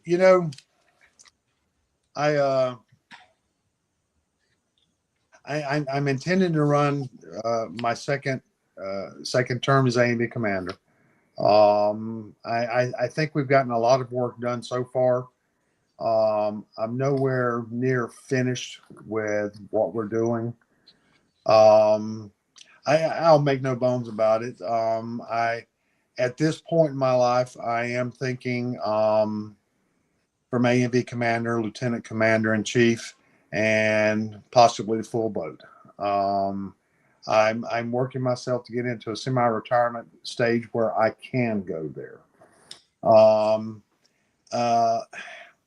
I'm intending to run my second term as A&B commander. I think we've gotten a lot of work done so far. I'm nowhere near finished with what we're doing. I'll make no bones about it. At this point in my life, I am thinking from A&V commander, lieutenant commander in chief, and possibly the full boat. I'm working myself to get into a semi-retirement stage where I can go there.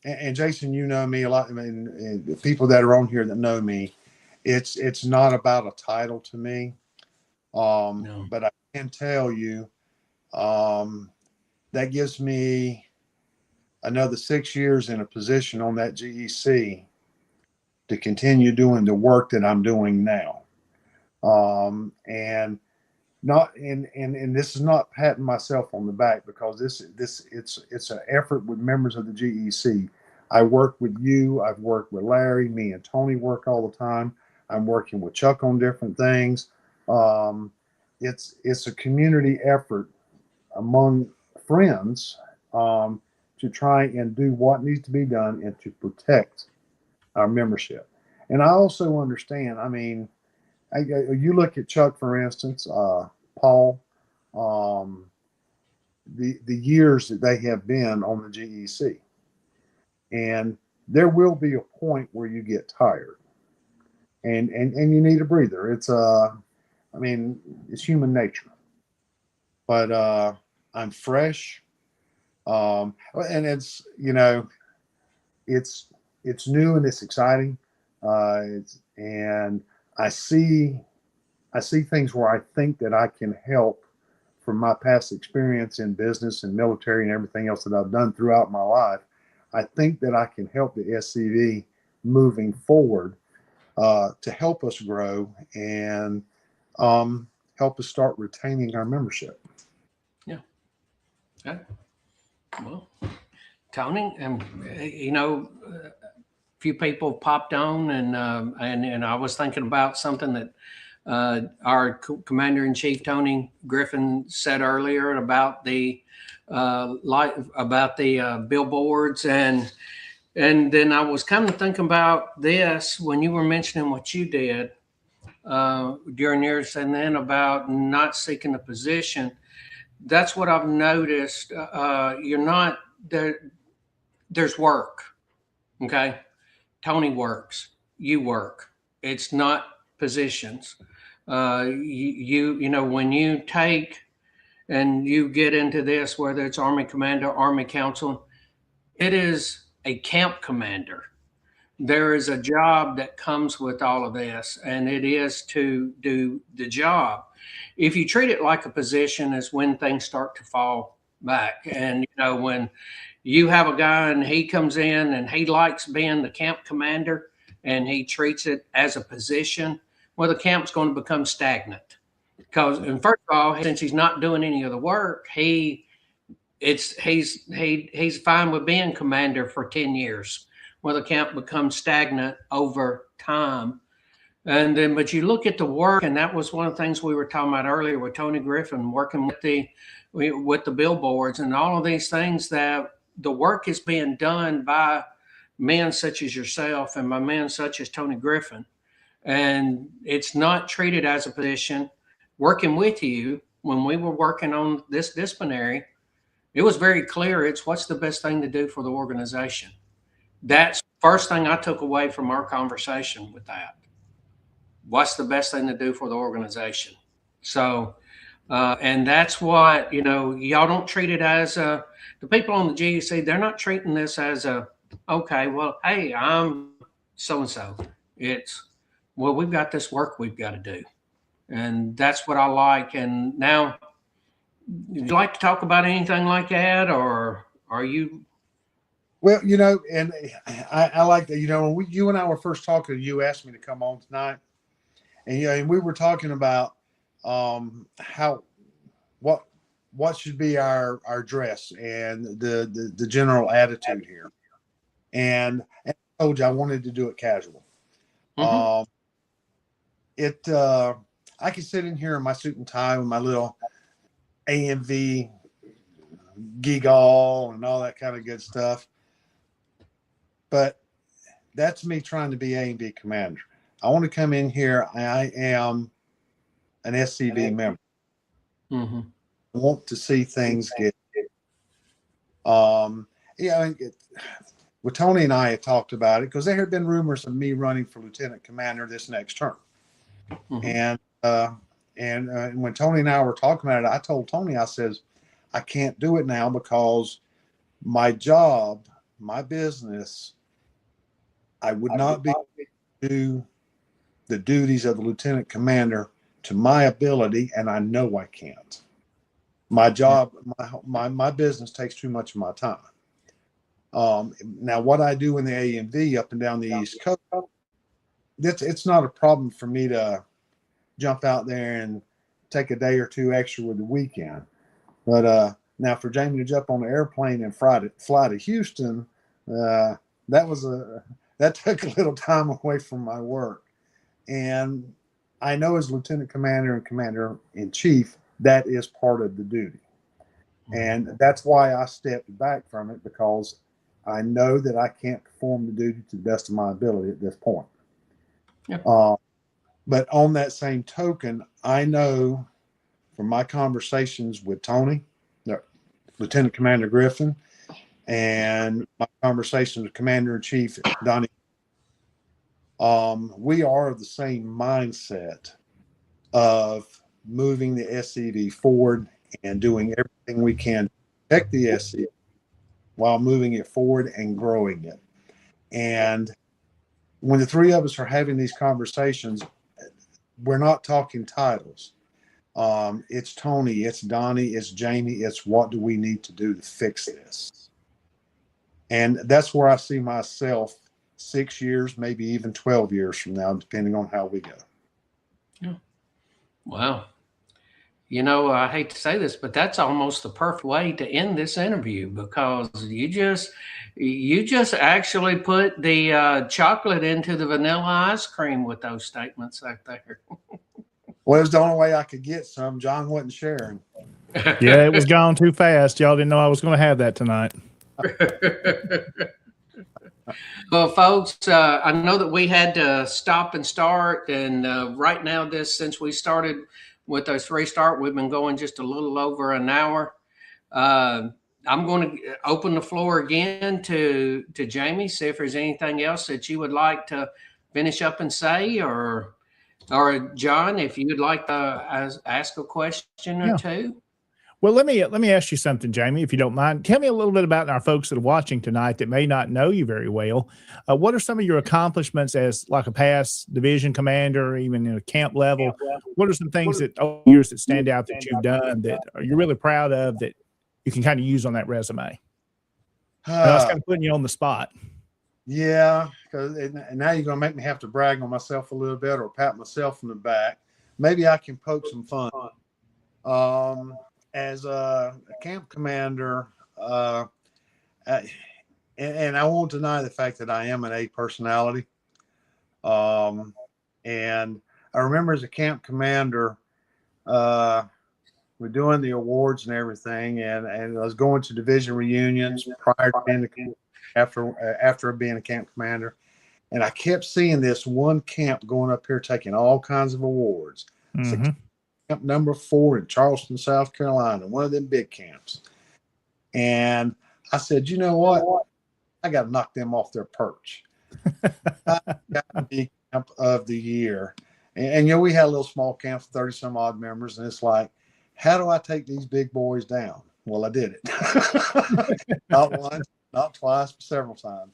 And Jason, you know me a lot. I mean, the people that are on here that know me, it's not about a title to me. No. But I can tell you, that gives me another 6 years in a position on that GEC to continue doing the work that I'm doing now. And not and this is not patting myself on the back, because it's an effort with members of the GEC. I work with you. I've worked with Larry. Me and Tony work all the time. I'm working with Chuck on different things. Um, it's a community effort among friends, to try and do what needs to be done and to protect our membership. And I also understand. I mean, you look at Chuck, for instance, Paul, um, the years that they have been on the GEC, and there will be a point where you get tired, and you need a breather. I mean, it's human nature. But I'm fresh, and it's it's new and it's exciting, and I see I see things where I think that I can help from my past experience in business and military and everything else that I've done throughout my life. I think that I can help the SCV moving forward, to help us grow and help us start retaining our membership. Yeah. Okay. Well, Tony, and few people popped on, and I was thinking about something that our Commander in Chief Tony Griffin said earlier about the billboards, and then I was kind of thinking about this when you were mentioning what you did during yours, and then about not seeking a position. That's what I've noticed. You're not there. There's work. Okay. Tony works. You work. It's not positions. When you take and you get into this, whether it's Army Commander, Army Council, it is a camp commander. There is a job that comes with all of this, and it is to do the job. If you treat it like a position, is when things start to fall back. And when you have a guy and he comes in and he likes being the camp commander and he treats it as a position, well, the camp's going to become stagnant. Because, and first of all, since he's not doing any of the work, he's fine with being commander for 10 years. Well, the camp becomes stagnant over time. And then, but you look at the work, and that was one of the things we were talking about earlier with Tony Griffin, working with the billboards and all of these things, that the work is being done by men such as yourself and by men such as Tony Griffin. And it's not treated as a position. Working with you, when we were working on this disciplinary, it was very clear it's what's the best thing to do for the organization. That's the first thing I took away from our conversation with that. What's the best thing to do for the organization? So, and that's what, y'all don't treat it as the people on the GEC, they're not treating this as okay, well, hey, I'm so-and-so. It's, well, we've got this work we've got to do. And that's what I like. And now, would you like to talk about anything like that, or are you? Well, and I like that. When you and I were first talking, you asked me to come on tonight, and and we were talking about what should be our dress and the general attitude here. And I told you I wanted to do it casual. Mm-hmm. I could sit in here in my suit and tie with my little AMV giggle and all that kind of good stuff. But that's me trying to be AMV commander. I want to come in here. I am an SCV member. Mm-hmm. I want to see things get. With Tony and I had talked about it, because there had been rumors of me running for lieutenant commander this next term. Mm-hmm. And when Tony and I were talking about it, I told Tony, I says, I can't do it now because my job, my business, I would not be able to do the duties of the lieutenant commander to my ability, and I know I can't. My job, my business takes too much of my time. Now, what I do in the AMV up and down the East Coast, it's not a problem for me to jump out there and take a day or two extra with the weekend. But now for Jamie to jump on the airplane and fly to Houston, that took a little time away from my work. And I know as lieutenant commander and commander in chief, that is part of the duty. And that's why I stepped back from it, because I know that I can't perform the duty to the best of my ability at this point. Yep. But on that same token, I know from my conversations with Tony, Lieutenant Commander Griffin, and my conversations with Commander in Chief Donnie, we are of the same mindset of moving the SCV forward and doing everything we can to protect the SCV while moving it forward and growing it. And when the three of us are having these conversations, we're not talking titles. It's Tony, it's Donnie, it's Jamie, it's what do we need to do to fix this? And that's where I see myself 6 years, maybe even 12 years from now, depending on how we go. Yeah. Wow. You know, I hate to say this, but that's almost the perfect way to end this interview, because you just actually put the chocolate into the vanilla ice cream with those statements out there. Well, it was the only way I could get some. John wasn't sharing. Yeah, it was gone too fast. Y'all didn't know I was going to have that tonight. Well, folks, I know that we had to stop and start, and right now, since we started with those restart, we've been going just a little over an hour. I'm going to open the floor again to Jamie, see if there's anything else that you would like to finish up and say, or John, if you'd like to ask a question or two. Well, let me ask you something, Jamie, if you don't mind. Tell me a little bit about our folks that are watching tonight that may not know you very well. What are some of your accomplishments as like a past division commander, even in a camp level? What are some things that over years that stand out that you've done that you're really proud of that you can kind of use on that resume? I was kind of putting you on the spot. Yeah, because now you're going to make me have to brag on myself a little bit or pat myself in the back. Maybe I can poke some fun. As a camp commander, and I won't deny the fact that I am an A personality. And I remember as a camp commander, we're doing the awards and everything, and I was going to division reunions prior to being after being a camp commander, and I kept seeing this one camp going up here taking all kinds of awards. Mm-hmm. Camp number 4 in Charleston, South Carolina, one of them big camps. And I said, you know what? I got to knock them off their perch. I got to be camp of the year. And you know, we had a little small camp of 30 some odd members. And it's like, how do I take these big boys down? Well, I did it. Not once, not twice, but several times.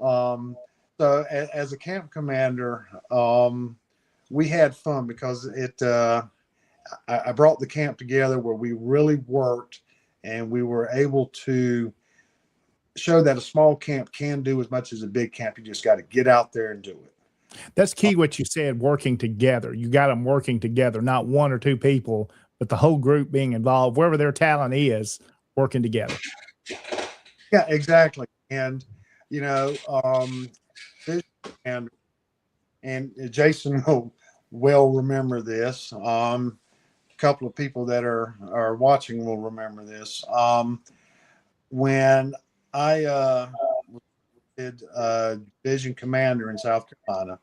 So as a camp commander, we had fun because I brought the camp together where we really worked, and we were able to show that a small camp can do as much as a big camp. You just got to get out there and do it. That's key what you said, working together. You got them working together, not one or two people, but the whole group being involved, wherever their talent is, working together. Yeah, exactly. And, you know, and Jason will well remember this. Couple of people that are watching will remember this. When I did division commander in South Carolina,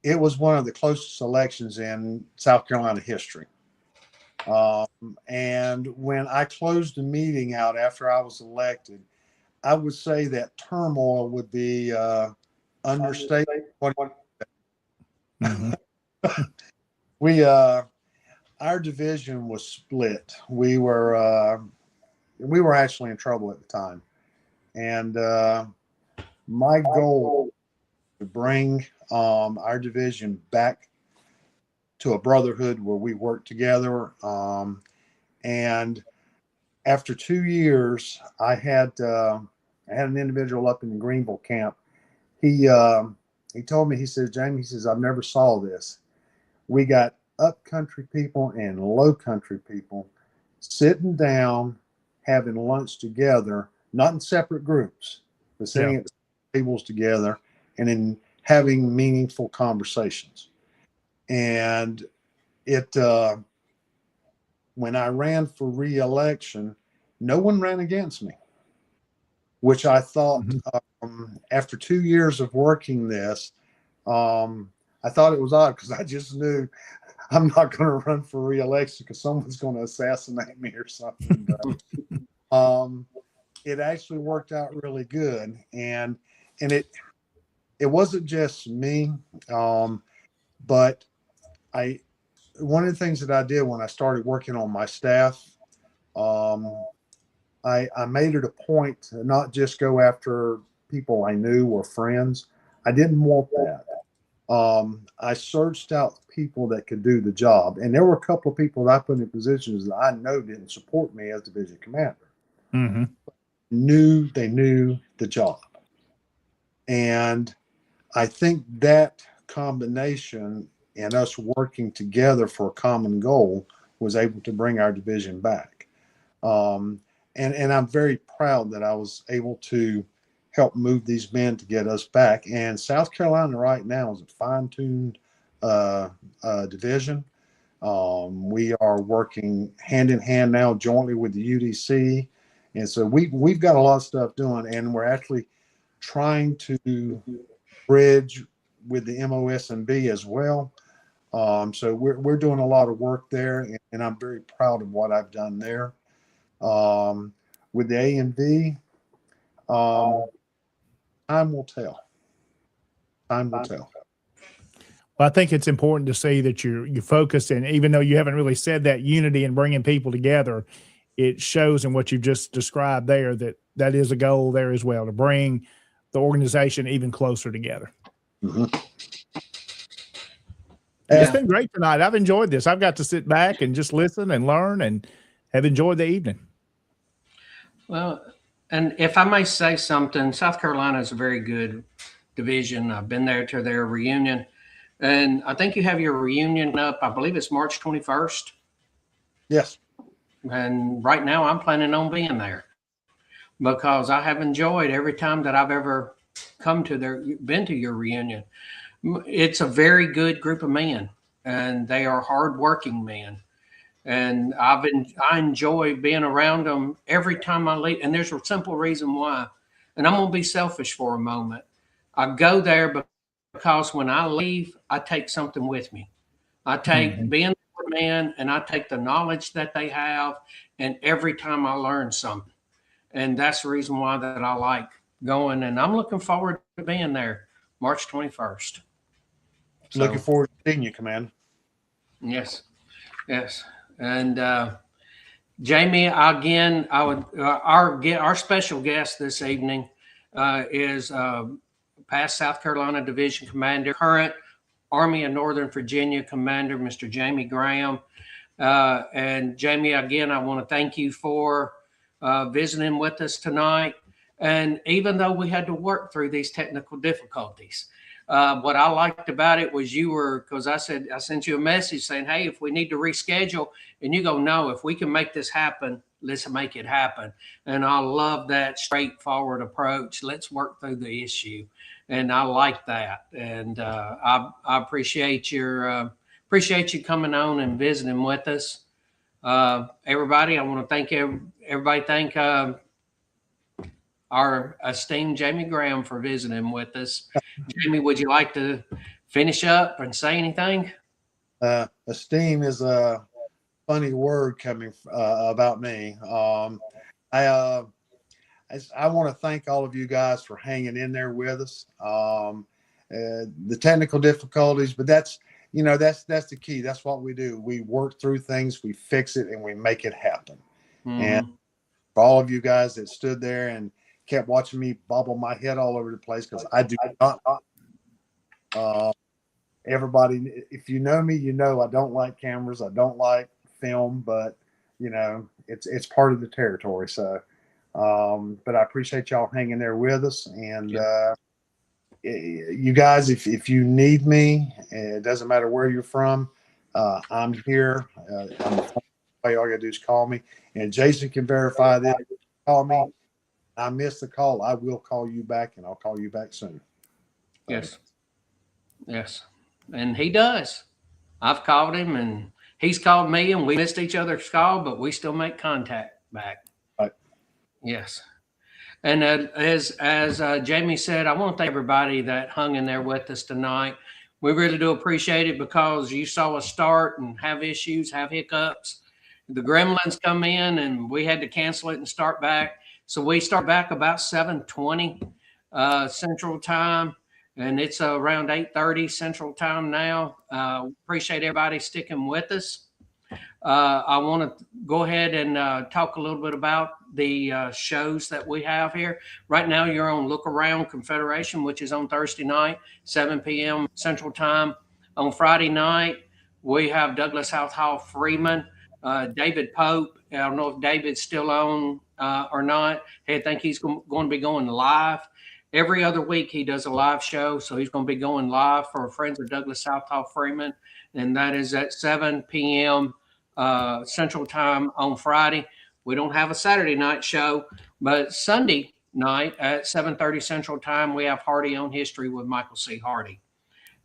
it was one of the closest elections in South Carolina history. And when I closed the meeting out after I was elected, I would say that turmoil would be understated. Mm-hmm. Our division was split. We were actually in trouble at the time, and my goal to bring our division back to a brotherhood where we work together. And after 2 years, I had an individual up in the Greenville camp. He told me, he says, Jamie, he says, I've never saw this. We got upcountry people and low country people sitting down, having lunch together, not in separate groups, but sitting at tables together and in having meaningful conversations. And it, when I ran for re-election, no one ran against me, which I thought, after 2 years of working this, I thought it was odd because I just knew I'm not going to run for re-election because someone's going to assassinate me or something. But it actually worked out really good, and it wasn't just me, but one of the things that I did when I started working on my staff, I made it a point to not just go after people I knew or friends. I didn't want that. I searched out people that could do the job, and there were a couple of people that I put in positions that I know didn't support me as division commander. Mm-hmm. They knew the job, and I think that combination and us working together for a common goal was able to bring our division back. And I'm very proud that I was able to help move these men to get us back. And South Carolina right now is a fine-tuned division. We are working hand in hand now jointly with the UDC. And so we've got a lot of stuff doing, and we're actually trying to bridge with the MOSB as well. So we're doing a lot of work there, and I'm very proud of what I've done there. With the A&V, time will tell. Time will tell. Well, I think it's important to see that you're focused, and even though you haven't really said that unity and bringing people together, it shows in what you've just described there that is a goal there as well, to bring the organization even closer together. Mm-hmm. It's been great tonight. I've enjoyed this. I've got to sit back and just listen and learn, and have enjoyed the evening. Well, and if I may say something, South Carolina is a very good division. I've been there to their reunion, and I think you have your reunion up. I believe it's March 21st. Yes. And right now I'm planning on being there because I have enjoyed every time that I've ever been to your reunion. It's a very good group of men, and they are hardworking men. And I enjoy being around them every time I leave. And there's a simple reason why. And I'm going to be selfish for a moment. I go there because when I leave, I take something with me. I take being a man, and I take the knowledge that they have, and every time I learn something. And that's the reason why that I like going. And I'm looking forward to being there March 21st. Looking forward to seeing you, Commander. Yes. Yes. And Jamie, again, our special guest this evening is past South Carolina Division Commander, current Army of Northern Virginia Commander, Mr. Jamie Graham. And Jamie, again, I want to thank you for visiting with us tonight. And even though we had to work through these technical difficulties, what I liked about it was because I sent you a message saying, hey, if we need to reschedule, and you go, no, if we can make this happen, let's make it happen. And I love that straightforward approach. Let's work through the issue. And I like that. And I appreciate appreciate you coming on and visiting with us. Everybody, I want to thank everybody. Thank our esteemed Jamie Graham for visiting with us. Jamie, would you like to finish up and say anything? Esteem is a funny word coming about me. I want to thank all of you guys for hanging in there with us. The technical difficulties, but that's the key. That's what we do. We work through things, we fix it, and we make it happen. Mm-hmm. And for all of you guys that stood there and kept watching me bobble my head all over the place, because I do not. Everybody, if you know me, I don't like cameras. I don't like film, but it's part of the territory. So, but I appreciate y'all hanging there with us. And you guys, if you need me, it doesn't matter where you're from. I'm here. All you gotta do is call me, and Jason can verify this. Call me. I missed the call. I will call you back, and I'll call you back soon. Yes. Yes. And he does. I've called him and he's called me, and we missed each other's call, but we still make contact back. Right. Yes. And as Jamie said, I want to thank everybody that hung in there with us tonight. We really do appreciate it because you saw us start and have issues, have hiccups. The gremlins come in and we had to cancel it and start back. So we start back about 7:20 Central Time, and it's around 8:30 Central Time now. Appreciate everybody sticking with us. I want to go ahead and talk a little bit about the shows that we have here. Right now, you're on Look Around Confederation, which is on Thursday night, 7 p.m. Central Time. On Friday night, we have Douglas Southall Freeman, David Pope. I don't know if David's still on or not. Hey, I think he's going to be going live. Every other week, he does a live show, so he's going to be going live for Friends of Douglas Southall Freeman, and that is at 7 p.m. Central Time on Friday. We don't have a Saturday night show, but Sunday night at 7:30 Central Time, we have Hardy on History with Michael C. Hardy.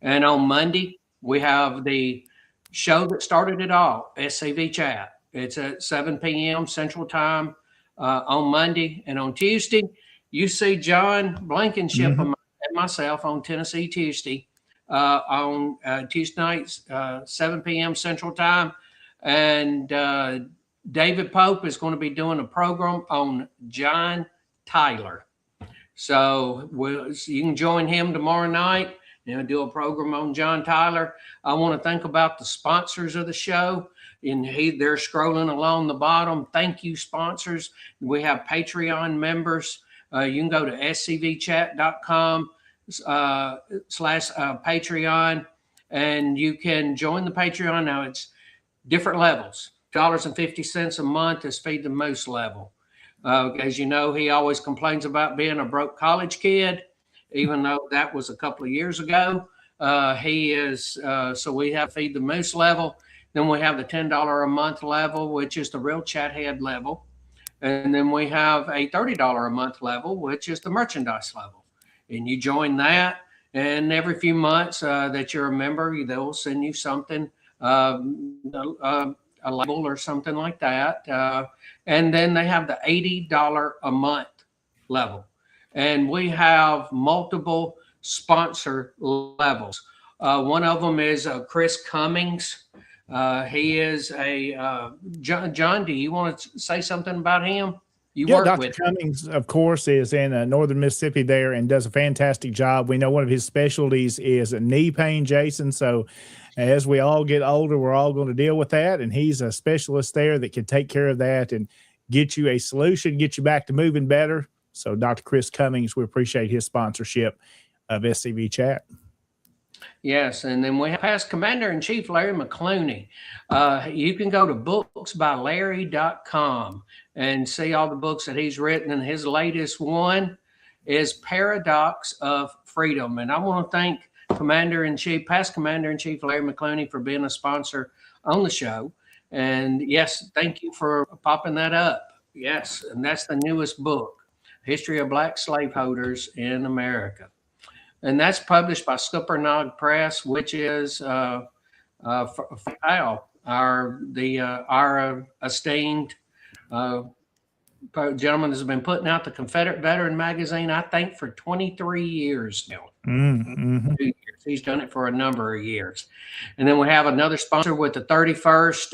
And on Monday, we have the show that started it all, SCV Chat. It's at 7 p.m. Central Time on Monday. And on Tuesday, you see John Blankenship and myself on Tennessee Tuesday on Tuesday nights, 7 p.m. Central Time. And David Pope is going to be doing a program on John Tyler. So you can join him tomorrow night and do a program on John Tyler. I want to think about the sponsors of the show. And they're scrolling along the bottom. Thank you, sponsors. We have Patreon members. You can go to scvchat.com /Patreon, and you can join the Patreon. Now it's different levels. $2.50 a month is Feed the Moose level. As you know, he always complains about being a broke college kid, even though that was a couple of years ago. He is, so we have Feed the Moose level. Then we have the $10 a month level, which is the real chathead level. And then we have a $30 a month level, which is the merchandise level. And you join that, and every few months that you're a member, they'll send you something, a label or something like that. And then they have the $80 a month level. And we have multiple sponsor levels. One of them is Chris Cummings. He is a John. Do you want to say something about him? You work Dr. with Cummings, of course, is in northern Mississippi there and does a fantastic job. We know one of his specialties is knee pain, Jason. So as we all get older, we're all going to deal with that. And he's a specialist there that can take care of that and get you a solution, get you back to moving better. So Dr. Chris Cummings, we appreciate his sponsorship of SCV Chat. Yes, and then we have past Commander-in-Chief Larry McClooney. You can go to booksbylarry.com and see all the books that he's written, and his latest one is Paradox of Freedom. And I want to thank past Commander-in-Chief Larry McClooney for being a sponsor on the show. And yes, thank you for popping that up. Yes, and that's the newest book, History of Black Slaveholders in America. And that's published by Scuppernong Press, which is our esteemed gentleman has been putting out the Confederate Veteran magazine, I think, for 23 years now. Mm-hmm. He's done it for a number of years. And then we have another sponsor with the 31st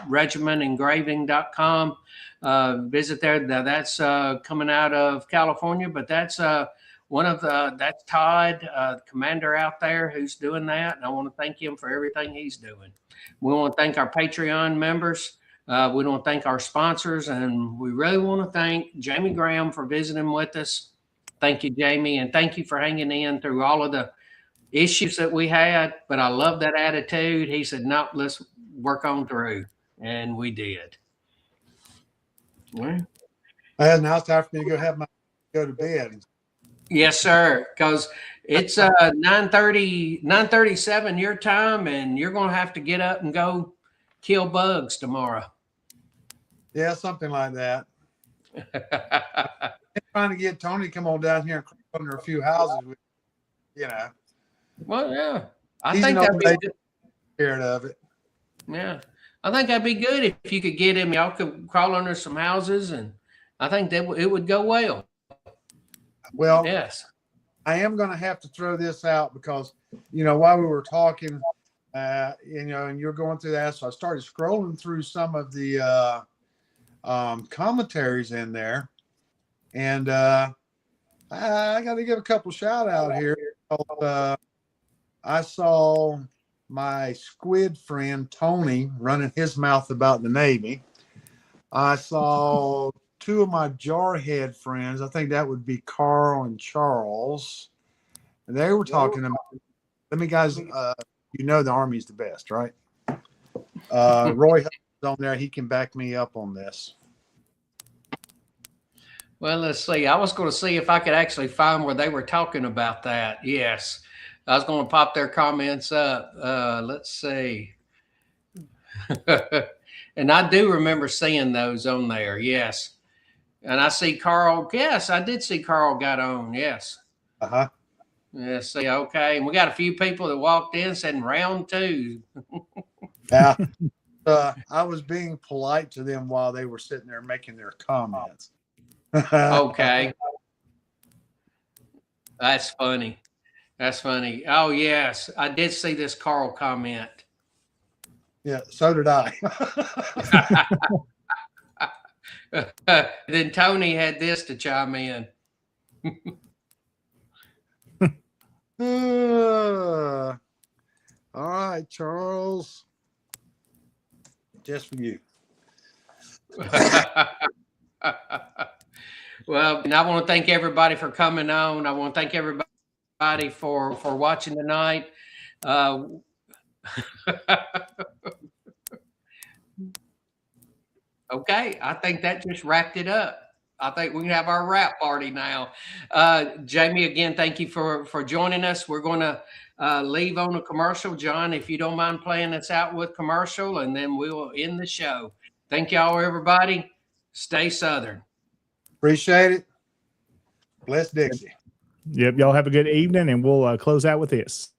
Regiment Engraving.com. Visit there. Now, that's coming out of California, but that's that's Todd, the commander out there who's doing that. And I want to thank him for everything he's doing. We want to thank our Patreon members. We want to thank our sponsors. And we really want to thank Jamie Graham for visiting with us. Thank you, Jamie. And thank you for hanging in through all of the issues that we had. But I love that attitude. He said, no, let's work on through. And we did. Well, now it's time for me to go to bed. Yes, sir. Because it's 9:37 your time, and you're going to have to get up and go kill bugs tomorrow. Yeah, something like that. I'm trying to get Tony to come on down here and crawl under a few houses with, Well, yeah. I He's think an that'd old be lady good. scared of it. Yeah. I think that'd be good if you could get him. Y'all could crawl under some houses, and I think that it would go well. Well, Yes. I am going to have to throw this out because, while we were talking, and you're going through that, so I started scrolling through some of the commentaries in there, and I got to give a couple shout out here. I saw my squid friend Tony running his mouth about the Navy. I saw two of my jarhead friends. I think that would be Carl and Charles. And they were talking about, let me guys, the Army's the best, right? Roy Hudson's on there. He can back me up on this. Well, let's see. I was going to see if I could actually find where they were talking about that. Yes. I was going to pop their comments up. Let's see. And I do remember seeing those on there. Yes. And I see Carl. Yes, I did see Carl got on. Yes. Uh-huh. Yes. See, okay. And we got a few people that walked in saying round two. Yeah. I was being polite to them while they were sitting there making their comments. Okay. That's funny. That's funny. Oh, yes. I did see this Carl comment. Yeah, so did I. Then Tony had this to chime in. All right, Charles. Just for you. Well, and I want to thank everybody for coming on. I want to thank everybody for watching tonight. Okay, I think that just wrapped it up. I think we can have our wrap party now. Jamie, again, thank you for joining us. We're going to leave on a commercial. John, if you don't mind playing us out with commercial, and then we will end the show. Thank y'all, everybody. Stay Southern. Appreciate it. Bless Dixie. Yep. Y'all have a good evening, and we'll close out with this.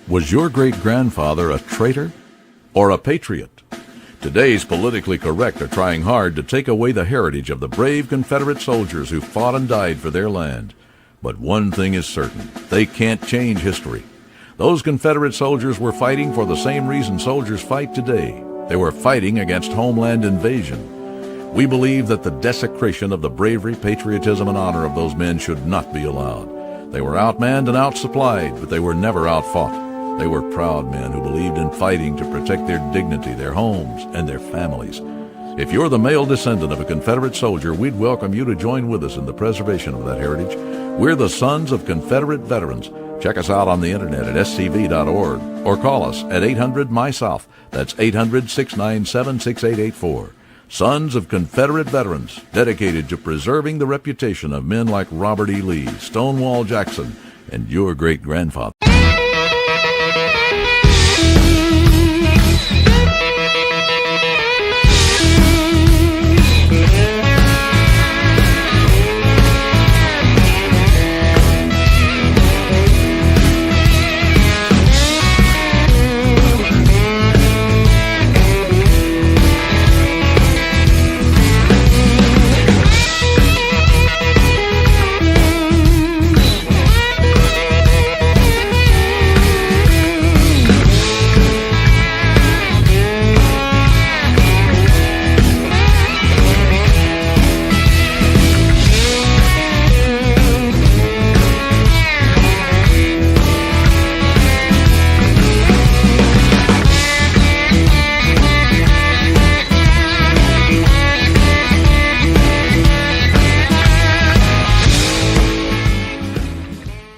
Was your great-grandfather a traitor or a patriot? Today's politically correct are trying hard to take away the heritage of the brave Confederate soldiers who fought and died for their land. But one thing is certain, they can't change history. Those Confederate soldiers were fighting for the same reason soldiers fight today. They were fighting against homeland invasion. We believe that the desecration of the bravery, patriotism, and honor of those men should not be allowed. They were outmanned and outsupplied, but they were never outfought. They were proud men who believed in fighting to protect their dignity, their homes, and their families. If you're the male descendant of a Confederate soldier, we'd welcome you to join with us in the preservation of that heritage. We're the Sons of Confederate Veterans. Check us out on the internet at scv.org or call us at 800-MY-SOUTH. That's 800-697-6884. Sons of Confederate Veterans, dedicated to preserving the reputation of men like Robert E. Lee, Stonewall Jackson, and your great-grandfather.